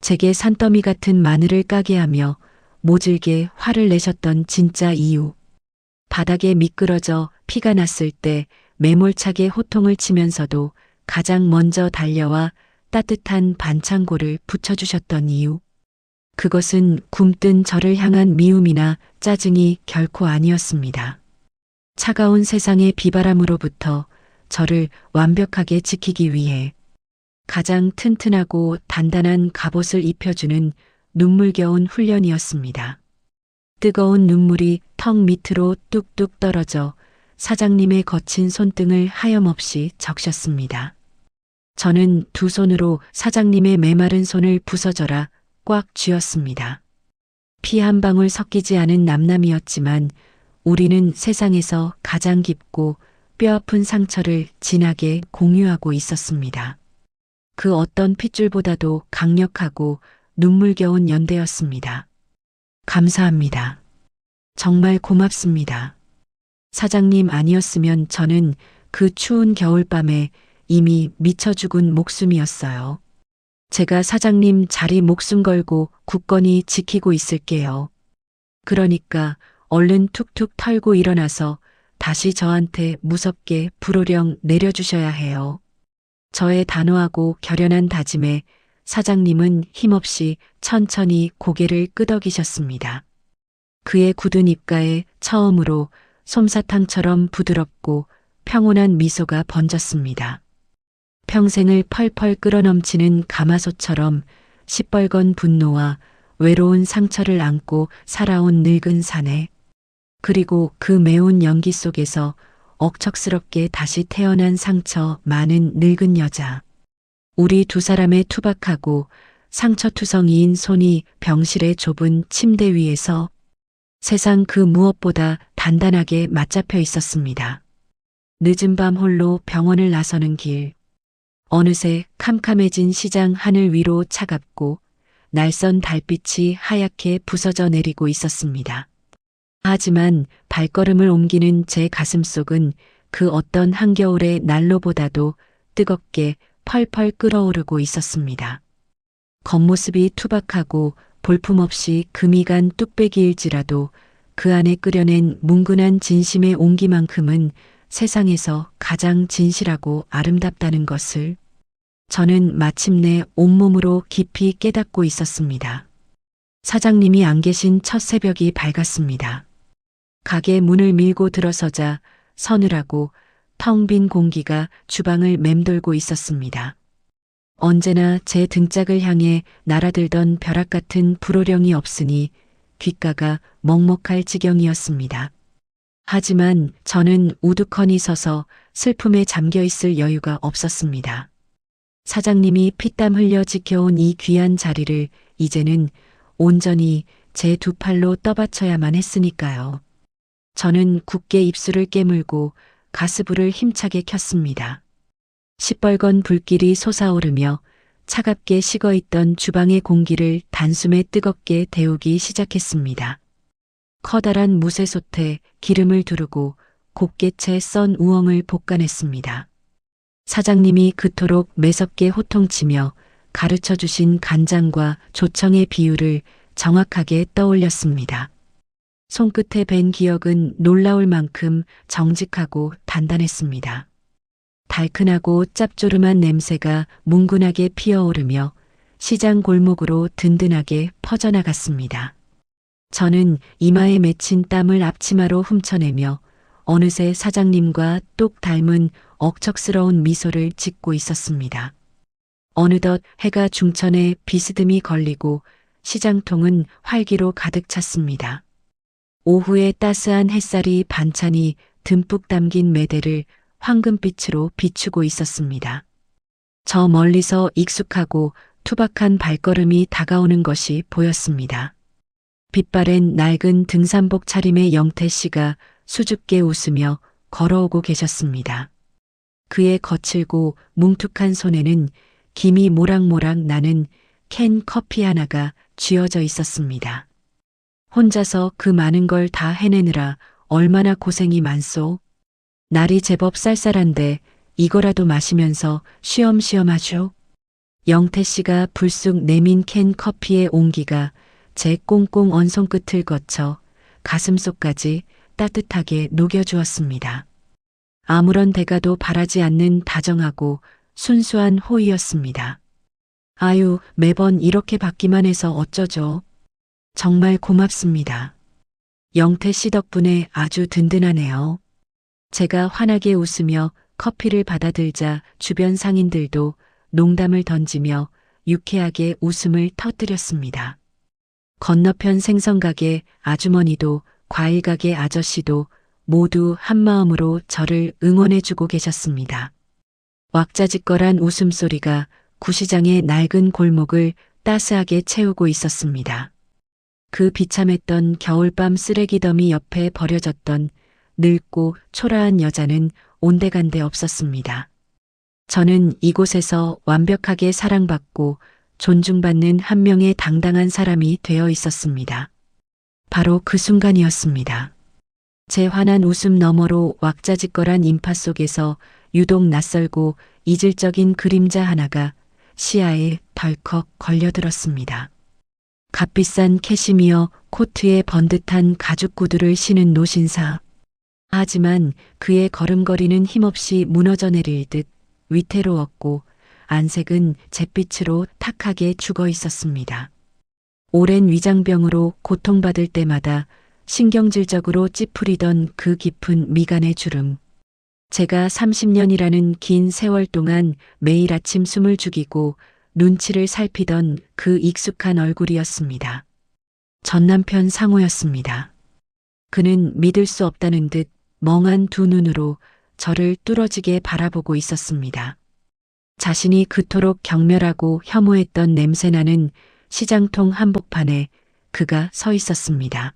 제게 산더미 같은 마늘을 까게 하며 모질게 화를 내셨던 진짜 이유. 바닥에 미끄러져 피가 났을 때 매몰차게 호통을 치면서도 가장 먼저 달려와 따뜻한 반창고를 붙여주셨던 이유. 그것은 굼뜬 저를 향한 미움이나 짜증이 결코 아니었습니다. 차가운 세상의 비바람으로부터 저를 완벽하게 지키기 위해 가장 튼튼하고 단단한 갑옷을 입혀주는 눈물겨운 훈련이었습니다. 뜨거운 눈물이 턱 밑으로 뚝뚝 떨어져 사장님의 거친 손등을 하염없이 적셨습니다. 저는 두 손으로 사장님의 메마른 손을 부서져라 꽉 쥐었습니다. 피 한 방울 섞이지 않은 남남이었지만 우리는 세상에서 가장 깊고 뼈아픈 상처를 진하게 공유하고 있었습니다. 그 어떤 핏줄보다도 강력하고 눈물겨운 연대였습니다. 감사합니다. 정말 고맙습니다. 사장님 아니었으면 저는 그 추운 겨울밤에 이미 미쳐 죽은 목숨이었어요. 제가 사장님 자리 목숨 걸고 굳건히 지키고 있을게요. 그러니까 얼른 툭툭 털고 일어나서 다시 저한테 무섭게 불호령 내려주셔야 해요. 저의 단호하고 결연한 다짐에 사장님은 힘없이 천천히 고개를 끄덕이셨습니다. 그의 굳은 입가에 처음으로 솜사탕처럼 부드럽고 평온한 미소가 번졌습니다. 평생을 펄펄 끓어넘치는 가마솥처럼 시뻘건 분노와 외로운 상처를 안고 살아온 늙은 사내. 그리고 그 매운 연기 속에서 억척스럽게 다시 태어난 상처 많은 늙은 여자. 우리 두 사람의 투박하고 상처투성이인 손이 병실의 좁은 침대 위에서 세상 그 무엇보다 단단하게 맞잡혀 있었습니다. 늦은 밤 홀로 병원을 나서는 길. 어느새 캄캄해진 시장 하늘 위로 차갑고 날선 달빛이 하얗게 부서져 내리고 있었습니다. 하지만 발걸음을 옮기는 제 가슴속은 그 어떤 한겨울의 난로보다도 뜨겁게 펄펄 끓어오르고 있었습니다. 겉모습이 투박하고 볼품없이 금이 간 뚝배기일지라도 그 안에 끓여낸 뭉근한 진심의 온기만큼은 세상에서 가장 진실하고 아름답다는 것을 저는 마침내 온몸으로 깊이 깨닫고 있었습니다. 사장님이 안 계신 첫 새벽이 밝았습니다. 가게 문을 밀고 들어서자 서늘하고 텅 빈 공기가 주방을 맴돌고 있었습니다. 언제나 제 등짝을 향해 날아들던 벼락 같은 불호령이 없으니 귓가가 먹먹할 지경이었습니다. 하지만 저는 우두커니 서서 슬픔에 잠겨 있을 여유가 없었습니다. 사장님이 피땀 흘려 지켜온 이 귀한 자리를 이제는 온전히 제 두 팔로 떠받쳐야만 했으니까요. 저는 굳게 입술을 깨물고 가스불을 힘차게 켰습니다. 시뻘건 불길이 솟아오르며 차갑게 식어있던 주방의 공기를 단숨에 뜨겁게 데우기 시작했습니다. 커다란 무쇠솥에 기름을 두르고 곱게 채 썬 우엉을 볶아냈습니다. 사장님이 그토록 매섭게 호통치며 가르쳐 주신 간장과 조청의 비율을 정확하게 떠올렸습니다. 손끝에 밴 기억은 놀라울 만큼 정직하고 단단했습니다. 달큰하고 짭조름한 냄새가 뭉근하게 피어오르며 시장 골목으로 든든하게 퍼져나갔습니다. 저는 이마에 맺힌 땀을 앞치마로 훔쳐내며 어느새 사장님과 똑 닮은 억척스러운 미소를 짓고 있었습니다. 어느덧 해가 중천에 비스듬히 걸리고 시장통은 활기로 가득 찼습니다. 오후에 따스한 햇살이 반찬이 듬뿍 담긴 매대를 황금빛으로 비추고 있었습니다. 저 멀리서 익숙하고 투박한 발걸음이 다가오는 것이 보였습니다. 빛바랜 낡은 등산복 차림의 영태 씨가 수줍게 웃으며 걸어오고 계셨습니다. 그의 거칠고 뭉툭한 손에는 김이 모락모락 나는 캔 커피 하나가 쥐어져 있었습니다. 혼자서 그 많은 걸 다 해내느라 얼마나 고생이 많소. 날이 제법 쌀쌀한데 이거라도 마시면서 쉬엄쉬엄 하쇼. 영태 씨가 불쑥 내민 캔 커피의 온기가 제 꽁꽁 언 손끝을 거쳐 가슴속까지 따뜻하게 녹여주었습니다. 아무런 대가도 바라지 않는 다정하고 순수한 호의였습니다. 아유, 매번 이렇게 받기만 해서 어쩌죠. 정말 고맙습니다. 영태 씨 덕분에 아주 든든하네요. 제가 환하게 웃으며 커피를 받아들자 주변 상인들도 농담을 던지며 유쾌하게 웃음을 터뜨렸습니다. 건너편 생선가게 아주머니도 과일가게 아저씨도 모두 한마음으로 저를 응원해주고 계셨습니다. 왁자지껄한 웃음소리가 구시장의 낡은 골목을 따스하게 채우고 있었습니다. 그 비참했던 겨울밤 쓰레기 더미 옆에 버려졌던 늙고 초라한 여자는 온데간데 없었습니다. 저는 이곳에서 완벽하게 사랑받고 존중받는 한 명의 당당한 사람이 되어 있었습니다. 바로 그 순간이었습니다. 제 환한 웃음 너머로 왁자지껄한 인파 속에서 유독 낯설고 이질적인 그림자 하나가 시야에 덜컥 걸려들었습니다. 값비싼 캐시미어 코트에 번듯한 가죽 구두를 신은 노신사. 하지만 그의 걸음걸이는 힘없이 무너져 내릴 듯 위태로웠고 안색은 잿빛으로 탁하게 죽어 있었습니다. 오랜 위장병으로 고통받을 때마다 신경질적으로 찌푸리던 그 깊은 미간의 주름. 제가 30년이라는 긴 세월 동안 매일 아침 숨을 죽이고 눈치를 살피던 그 익숙한 얼굴이었습니다. 전 남편 상호였습니다. 그는 믿을 수 없다는 듯 멍한 두 눈으로 저를 뚫어지게 바라보고 있었습니다. 자신이 그토록 경멸하고 혐오했던 냄새나는 시장통 한복판에 그가 서 있었습니다.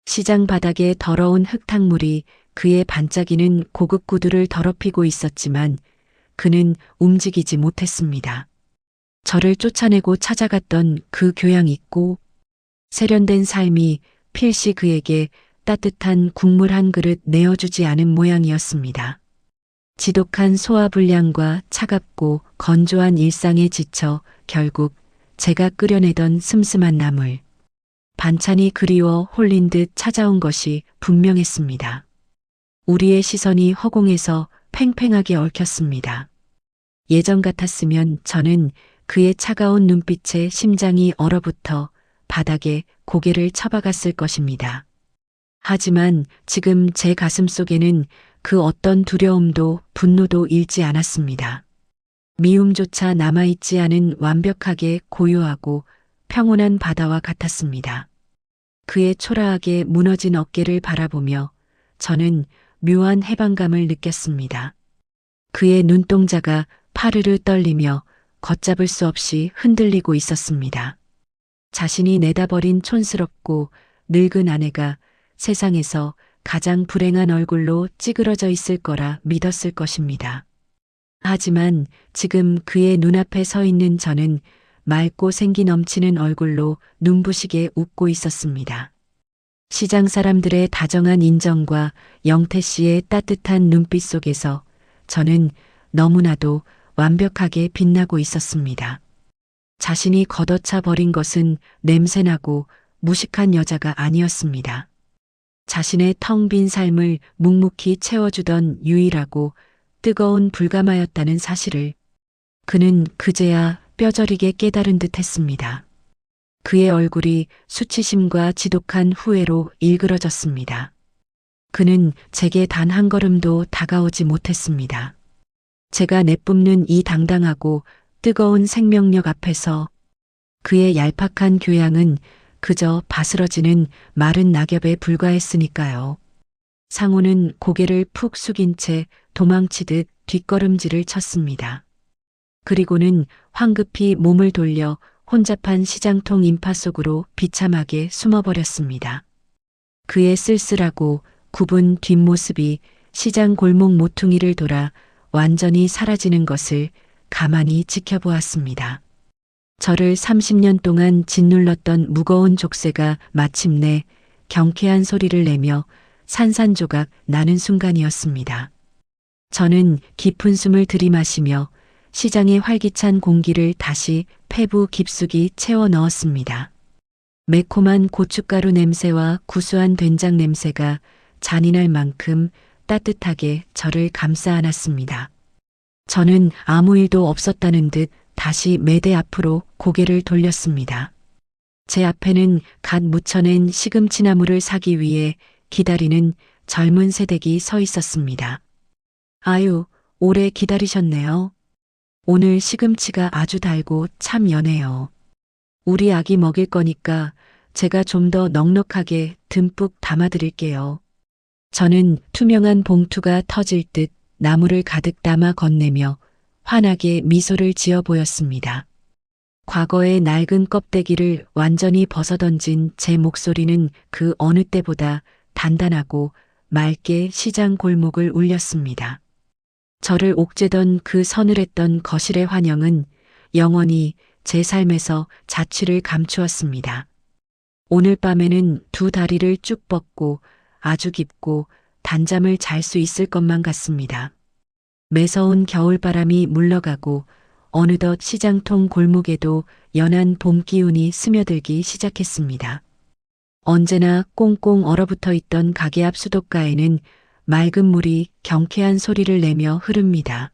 시장 바닥에 더러운 흙탕물이 그의 반짝이는 고급 구두를 더럽히고 있었지만 그는 움직이지 못했습니다. 저를 쫓아내고 찾아갔던 그 교양 있고 세련된 삶이 필시 그에게 따뜻한 국물 한 그릇 내어주지 않은 모양이었습니다. 지독한 소화불량과 차갑고 건조한 일상에 지쳐 결국 제가 끓여내던 슴슴한 나물. 반찬이 그리워 홀린 듯 찾아온 것이 분명했습니다. 우리의 시선이 허공에서 팽팽하게 얽혔습니다. 예전 같았으면 저는 그의 차가운 눈빛에 심장이 얼어붙어 바닥에 고개를 쳐박았을 것입니다. 하지만 지금 제 가슴 속에는 그 어떤 두려움도 분노도 잃지 않았습니다. 미움조차 남아있지 않은 완벽하게 고요하고 평온한 바다와 같았습니다. 그의 초라하게 무너진 어깨를 바라보며 저는 묘한 해방감을 느꼈습니다. 그의 눈동자가 파르르 떨리며 걷잡을 수 없이 흔들리고 있었습니다. 자신이 내다버린 촌스럽고 늙은 아내가 세상에서 가장 불행한 얼굴로 찌그러져 있을 거라 믿었을 것입니다. 하지만 지금 그의 눈앞에 서 있는 저는 맑고 생기 넘치는 얼굴로 눈부시게 웃고 있었습니다. 시장 사람들의 다정한 인정과 영태 씨의 따뜻한 눈빛 속에서 저는 너무나도 완벽하게 빛나고 있었습니다. 자신이 걷어차 버린 것은 냄새나고 무식한 여자가 아니었습니다. 자신의 텅 빈 삶을 묵묵히 채워주던 유일하고 뜨거운 불가마였다는 사실을 그는 그제야 뼈저리게 깨달은 듯 했습니다. 그의 얼굴이 수치심과 지독한 후회로 일그러졌습니다. 그는 제게 단 한 걸음도 다가오지 못했습니다. 제가 내뿜는 이 당당하고 뜨거운 생명력 앞에서 그의 얄팍한 교양은 그저 바스러지는 마른 낙엽에 불과했으니까요. 상우는 고개를 푹 숙인 채 도망치듯 뒷걸음질을 쳤습니다. 그리고는 황급히 몸을 돌려 혼잡한 시장통 인파 속으로 비참하게 숨어버렸습니다. 그의 쓸쓸하고 굽은 뒷모습이 시장 골목 모퉁이를 돌아 완전히 사라지는 것을 가만히 지켜보았습니다. 저를 30년 동안 짓눌렀던 무거운 족쇄가 마침내 경쾌한 소리를 내며 산산조각 나는 순간이었습니다. 저는 깊은 숨을 들이마시며 시장의 활기찬 공기를 다시 폐부 깊숙이 채워 넣었습니다. 매콤한 고춧가루 냄새와 구수한 된장 냄새가 잔인할 만큼 따뜻하게 저를 감싸 안았습니다. 저는 아무 일도 없었다는 듯 다시 매대 앞으로 고개를 돌렸습니다. 제 앞에는 갓 무쳐낸 시금치나물을 사기 위해 기다리는 젊은 새댁이 서 있었습니다. 아유, 오래 기다리셨네요. 오늘 시금치가 아주 달고 참 연해요. 우리 아기 먹일 거니까 제가 좀 더 넉넉하게 듬뿍 담아드릴게요. 저는 투명한 봉투가 터질 듯 나물을 가득 담아 건네며 환하게 미소를 지어 보였습니다. 과거의 낡은 껍데기를 완전히 벗어던진 제 목소리는 그 어느 때보다 단단하고 맑게 시장 골목을 울렸습니다. 저를 옥죄던 그 서늘했던 거실의 환영은 영원히 제 삶에서 자취를 감추었습니다. 오늘 밤에는 두 다리를 쭉 뻗고 아주 깊고 단잠을 잘 수 있을 것만 같습니다. 매서운 겨울바람이 물러가고 어느덧 시장통 골목에도 연한 봄 기운이 스며들기 시작했습니다. 언제나 꽁꽁 얼어붙어 있던 가게 앞 수도가에는 맑은 물이 경쾌한 소리를 내며 흐릅니다.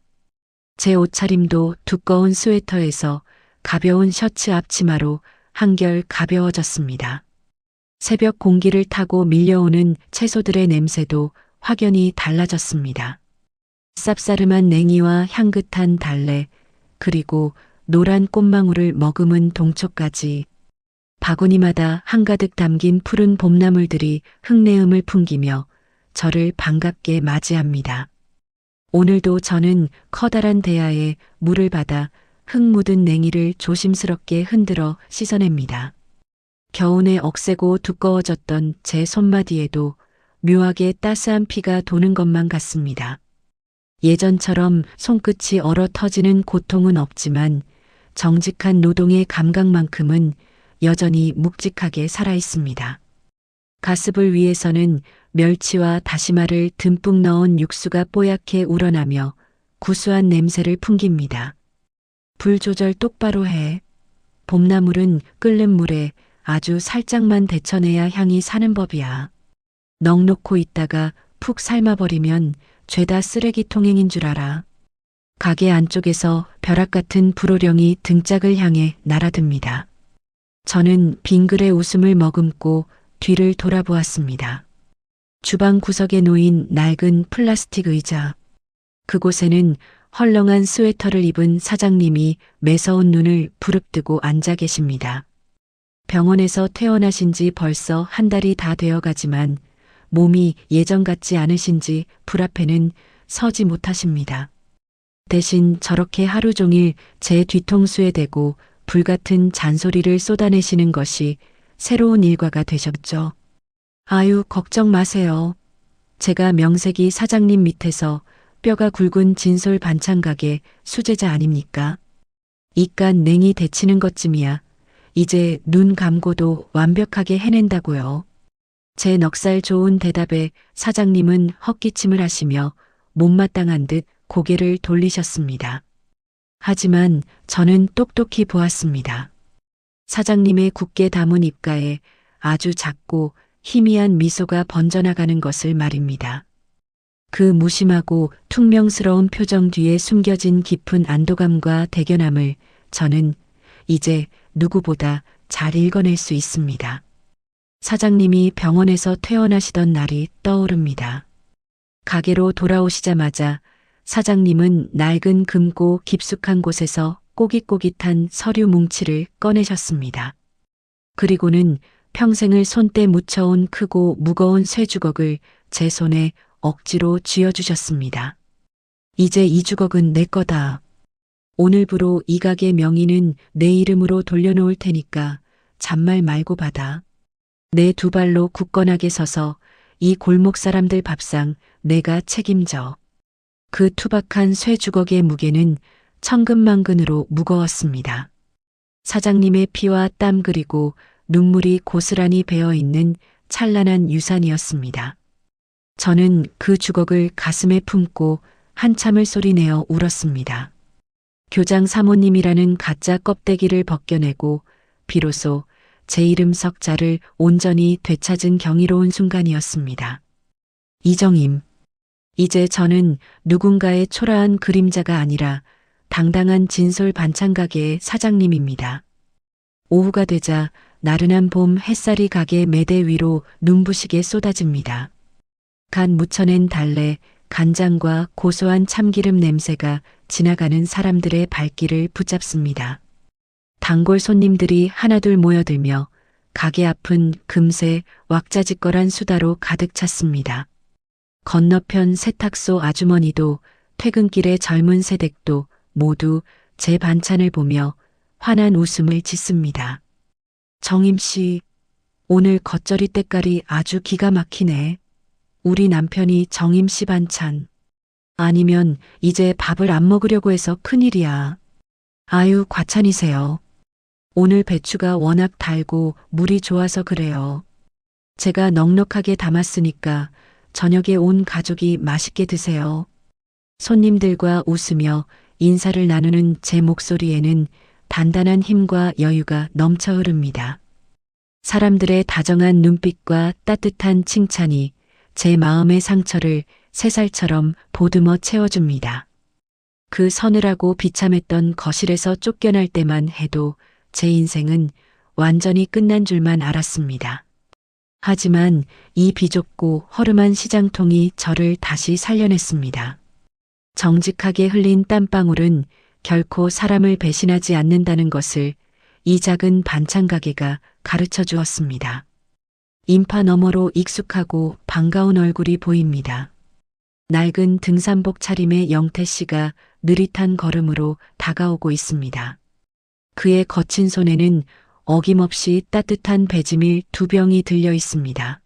제 옷차림도 두꺼운 스웨터에서 가벼운 셔츠 앞치마로 한결 가벼워졌습니다. 새벽 공기를 타고 밀려오는 채소들의 냄새도 확연히 달라졌습니다. 쌉싸름한 냉이와 향긋한 달래, 그리고 노란 꽃망울을 머금은 동초까지 바구니마다 한가득 담긴 푸른 봄나물들이 흙내음을 풍기며 저를 반갑게 맞이합니다. 오늘도 저는 커다란 대야에 물을 받아 흙 묻은 냉이를 조심스럽게 흔들어 씻어냅니다. 겨우내 억세고 두꺼워졌던 제 손마디에도 묘하게 따스한 피가 도는 것만 같습니다. 예전처럼 손끝이 얼어 터지는 고통은 없지만 정직한 노동의 감각만큼은 여전히 묵직하게 살아있습니다. 가습을 위해서는 멸치와 다시마를 듬뿍 넣은 육수가 뽀얗게 우러나며 구수한 냄새를 풍깁니다. 불 조절 똑바로 해. 봄나물은 끓는 물에 아주 살짝만 데쳐내야 향이 사는 법이야. 넋 놓고 있다가 푹 삶아버리면 죄다 쓰레기통행인 줄 알아. 가게 안쪽에서 벼락 같은 불호령이 등짝을 향해 날아듭니다. 저는 빙글의 웃음을 머금고 뒤를 돌아보았습니다. 주방 구석에 놓인 낡은 플라스틱 의자. 그곳에는 헐렁한 스웨터를 입은 사장님이 매서운 눈을 부릅뜨고 앉아 계십니다. 병원에서 퇴원하신 지 벌써 한 달이 다 되어가지만 몸이 예전 같지 않으신지 불 앞에는 서지 못하십니다. 대신 저렇게 하루 종일 제 뒤통수에 대고 불같은 잔소리를 쏟아내시는 것이 새로운 일과가 되셨죠. 아유, 걱정 마세요. 제가 명색이 사장님 밑에서 뼈가 굵은 진솔 반찬 가게 수제자 아닙니까? 이깟 냉이 데치는 것쯤이야. 이제 눈 감고도 완벽하게 해낸다고요. 제 넉살 좋은 대답에 사장님은 헛기침을 하시며 못마땅한 듯 고개를 돌리셨습니다. 하지만 저는 똑똑히 보았습니다. 사장님의 굳게 담은 입가에 아주 작고 희미한 미소가 번져나가는 것을 말입니다. 그 무심하고 퉁명스러운 표정 뒤에 숨겨진 깊은 안도감과 대견함을 저는 이제 누구보다 잘 읽어낼 수 있습니다. 사장님이 병원에서 퇴원하시던 날이 떠오릅니다. 가게로 돌아오시자마자 사장님은 낡은 금고 깊숙한 곳에서 꼬깃꼬깃한 서류 뭉치를 꺼내셨습니다. 그리고는 평생을 손때 묻혀온 크고 무거운 쇠주걱을 제 손에 억지로 쥐어주셨습니다. 이제 이 주걱은 내 거다. 오늘부로 이 가게 명의는 내 이름으로 돌려놓을 테니까 잔말 말고 받아. 내 두 발로 굳건하게 서서 이 골목 사람들 밥상 내가 책임져. 그 투박한 쇠주걱의 무게는 천근만근으로 무거웠습니다. 사장님의 피와 땀 그리고 눈물이 고스란히 배어있는 찬란한 유산이었습니다. 저는 그 주걱을 가슴에 품고 한참을 소리내어 울었습니다. 교장 사모님이라는 가짜 껍데기를 벗겨내고 비로소 제 이름 석자를 온전히 되찾은 경이로운 순간이었습니다. 이정임. 이제 저는 누군가의 초라한 그림자가 아니라 당당한 진솔 반찬 가게의 사장님입니다. 오후가 되자 나른한 봄 햇살이 가게 매대 위로 눈부시게 쏟아집니다. 간 무쳐낸 달래, 간장과 고소한 참기름 냄새가 지나가는 사람들의 발길을 붙잡습니다. 단골 손님들이 하나둘 모여들며 가게 앞은 금세 왁자지껄한 수다로 가득 찼습니다. 건너편 세탁소 아주머니도 퇴근길의 젊은 새댁도 모두 제 반찬을 보며 환한 웃음을 짓습니다. 정임 씨, 오늘 겉절이 때깔이 아주 기가 막히네. 우리 남편이 정임 씨 반찬. 아니면 이제 밥을 안 먹으려고 해서 큰일이야. 아유, 과찬이세요. 오늘 배추가 워낙 달고 물이 좋아서 그래요. 제가 넉넉하게 담았으니까 저녁에 온 가족이 맛있게 드세요. 손님들과 웃으며 인사를 나누는 제 목소리에는 단단한 힘과 여유가 넘쳐 흐릅니다. 사람들의 다정한 눈빛과 따뜻한 칭찬이 제 마음의 상처를 새살처럼 보듬어 채워줍니다. 그 서늘하고 비참했던 거실에서 쫓겨날 때만 해도 제 인생은 완전히 끝난 줄만 알았습니다. 하지만 이 비좁고 허름한 시장통이 저를 다시 살려냈습니다. 정직하게 흘린 땀방울은 결코 사람을 배신하지 않는다는 것을 이 작은 반찬 가게가 가르쳐 주었습니다. 인파 너머로 익숙하고 반가운 얼굴이 보입니다. 낡은 등산복 차림의 영태 씨가 느릿한 걸음으로 다가오고 있습니다. 그의 거친 손에는 어김없이 따뜻한 배지밀 2병이 들려 있습니다.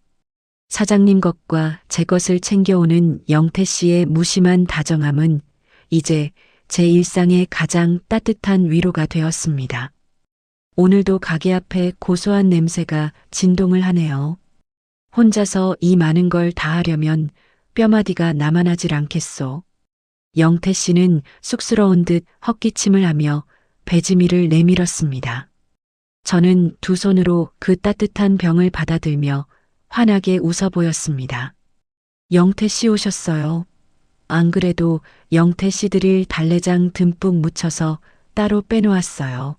사장님 것과 제 것을 챙겨오는 영태 씨의 무심한 다정함은 이제 제 일상의 가장 따뜻한 위로가 되었습니다. 오늘도 가게 앞에 고소한 냄새가 진동을 하네요. 혼자서 이 많은 걸 다 하려면 뼈마디가 남아나질 않겠소. 영태 씨는 쑥스러운 듯 헛기침을 하며 배지밀을 내밀었습니다. 저는 두 손으로 그 따뜻한 병을 받아들며 환하게 웃어 보였습니다. 영태 씨 오셨어요. 안 그래도 영태 씨 드릴 달래장 듬뿍 묻혀서 따로 빼놓았어요.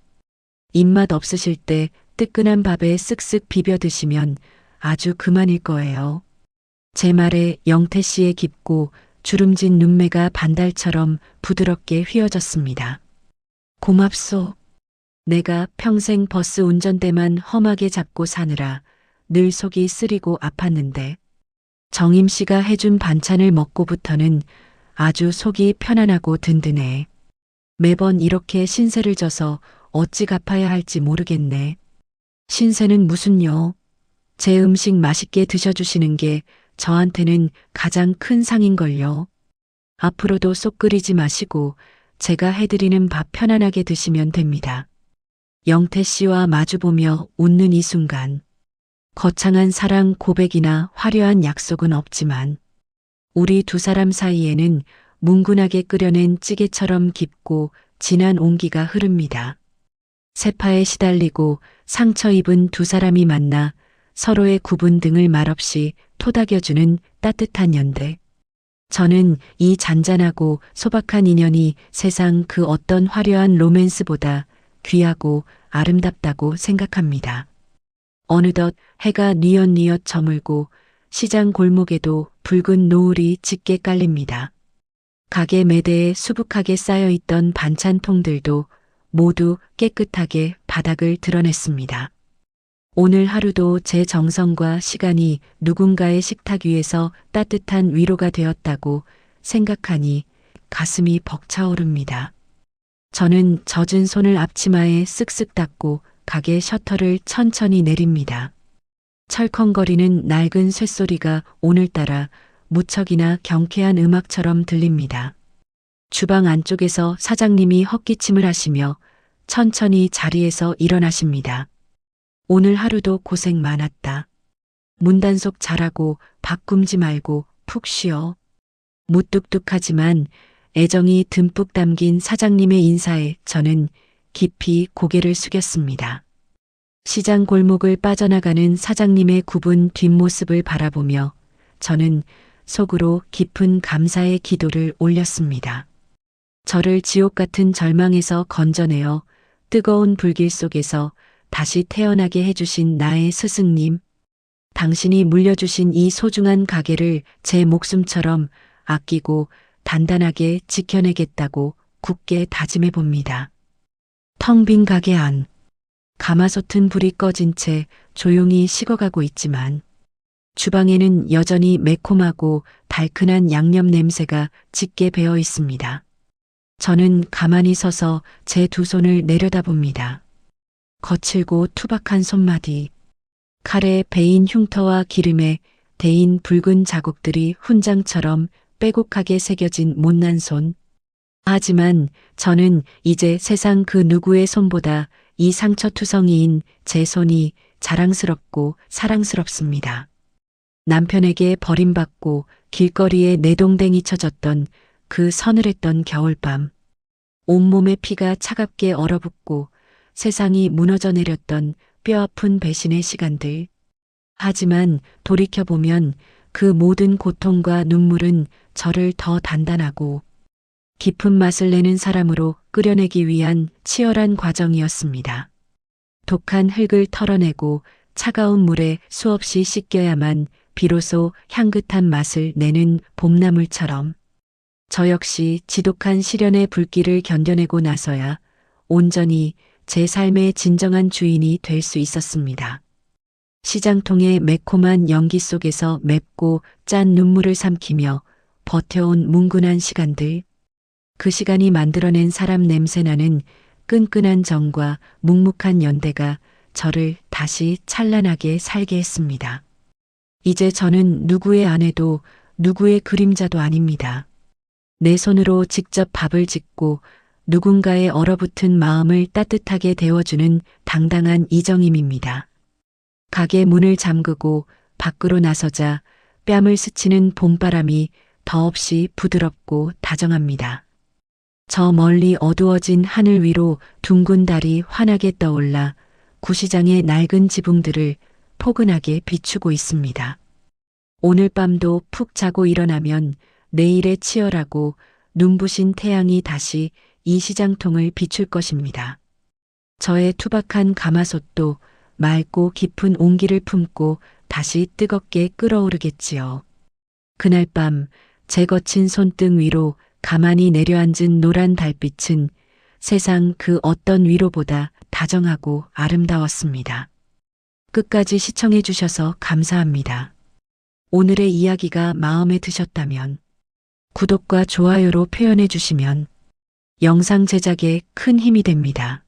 입맛 없으실 때 뜨끈한 밥에 쓱쓱 비벼 드시면 아주 그만일 거예요. 제 말에 영태 씨의 깊고 주름진 눈매가 반달처럼 부드럽게 휘어졌습니다. 고맙소. 내가 평생 버스 운전대만 험하게 잡고 사느라 늘 속이 쓰리고 아팠는데 정임 씨가 해준 반찬을 먹고부터는 아주 속이 편안하고 든든해. 매번 이렇게 신세를 져서 어찌 갚아야 할지 모르겠네. 신세는 무슨요? 제 음식 맛있게 드셔주시는 게 저한테는 가장 큰 상인걸요. 앞으로도 쏙 끓이지 마시고 제가 해드리는 밥 편안하게 드시면 됩니다. 영태 씨와 마주보며 웃는 이 순간, 거창한 사랑 고백이나 화려한 약속은 없지만 우리 두 사람 사이에는 뭉근하게 끓여낸 찌개처럼 깊고 진한 온기가 흐릅니다. 세파에 시달리고 상처 입은 두 사람이 만나 서로의 구분 등을 말없이 토닥여주는 따뜻한 연대. 저는 이 잔잔하고 소박한 인연이 세상 그 어떤 화려한 로맨스보다 귀하고 아름답다고 생각합니다. 어느덧 해가 뉘엿뉘엿 저물고 시장 골목에도 붉은 노을이 짙게 깔립니다. 가게 매대에 수북하게 쌓여있던 반찬통들도 모두 깨끗하게 바닥을 드러냈습니다. 오늘 하루도 제 정성과 시간이 누군가의 식탁 위에서 따뜻한 위로가 되었다고 생각하니 가슴이 벅차오릅니다. 저는 젖은 손을 앞치마에 쓱쓱 닦고 가게 셔터를 천천히 내립니다. 철컹거리는 낡은 쇳소리가 오늘따라 무척이나 경쾌한 음악처럼 들립니다. 주방 안쪽에서 사장님이 헛기침을 하시며 천천히 자리에서 일어나십니다. 오늘 하루도 고생 많았다. 문단속 잘하고 바꿈지 말고 푹 쉬어. 무뚝뚝하지만 애정이 듬뿍 담긴 사장님의 인사에 저는 깊이 고개를 숙였습니다. 시장 골목을 빠져나가는 사장님의 굽은 뒷모습을 바라보며 저는 속으로 깊은 감사의 기도를 올렸습니다. 저를 지옥 같은 절망에서 건져내어 뜨거운 불길 속에서 다시 태어나게 해주신 나의 스승님, 당신이 물려주신 이 소중한 가게를 제 목숨처럼 아끼고 단단하게 지켜내겠다고 굳게 다짐해 봅니다. 텅 빈 가게 안, 가마솥은 불이 꺼진 채 조용히 식어가고 있지만 주방에는 여전히 매콤하고 달큰한 양념 냄새가 짙게 배어 있습니다. 저는 가만히 서서 제 두 손을 내려다봅니다. 거칠고 투박한 손마디, 칼에 베인 흉터와 기름에 데인 붉은 자국들이 훈장처럼 빼곡하게 새겨진 못난 손. 하지만 저는 이제 세상 그 누구의 손보다 이 상처투성이인 제 손이 자랑스럽고 사랑스럽습니다. 남편에게 버림받고 길거리에 내동댕이 쳐졌던 그 서늘했던 겨울밤. 온몸에 피가 차갑게 얼어붙고 세상이 무너져 내렸던 뼈아픈 배신의 시간들. 하지만 돌이켜보면 그 모든 고통과 눈물은 저를 더 단단하고 깊은 맛을 내는 사람으로 끓여내기 위한 치열한 과정이었습니다. 독한 흙을 털어내고 차가운 물에 수없이 씻겨야만 비로소 향긋한 맛을 내는 봄나물처럼 저 역시 지독한 시련의 불길을 견뎌내고 나서야 온전히 제 삶의 진정한 주인이 될 수 있었습니다. 시장통의 매콤한 연기 속에서 맵고 짠 눈물을 삼키며 버텨온 뭉근한 시간들. 그 시간이 만들어낸 사람 냄새나는 끈끈한 정과 묵묵한 연대가 저를 다시 찬란하게 살게 했습니다. 이제 저는 누구의 아내도 누구의 그림자도 아닙니다. 내 손으로 직접 밥을 짓고 누군가의 얼어붙은 마음을 따뜻하게 데워주는 당당한 이정임입니다. 가게 문을 잠그고 밖으로 나서자 뺨을 스치는 봄바람이 더없이 부드럽고 다정합니다. 저 멀리 어두워진 하늘 위로 둥근 달이 환하게 떠올라 구시장의 낡은 지붕들을 포근하게 비추고 있습니다. 오늘 밤도 푹 자고 일어나면 내일의 치열하고 눈부신 태양이 다시 이 시장통을 비출 것입니다. 저의 투박한 가마솥도 맑고 깊은 온기를 품고 다시 뜨겁게 끓어오르겠지요. 그날 밤 제 거친 손등 위로 가만히 내려앉은 노란 달빛은 세상 그 어떤 위로보다 다정하고 아름다웠습니다. 끝까지 시청해 주셔서 감사합니다. 오늘의 이야기가 마음에 드셨다면 구독과 좋아요로 표현해 주시면 영상 제작에 큰 힘이 됩니다.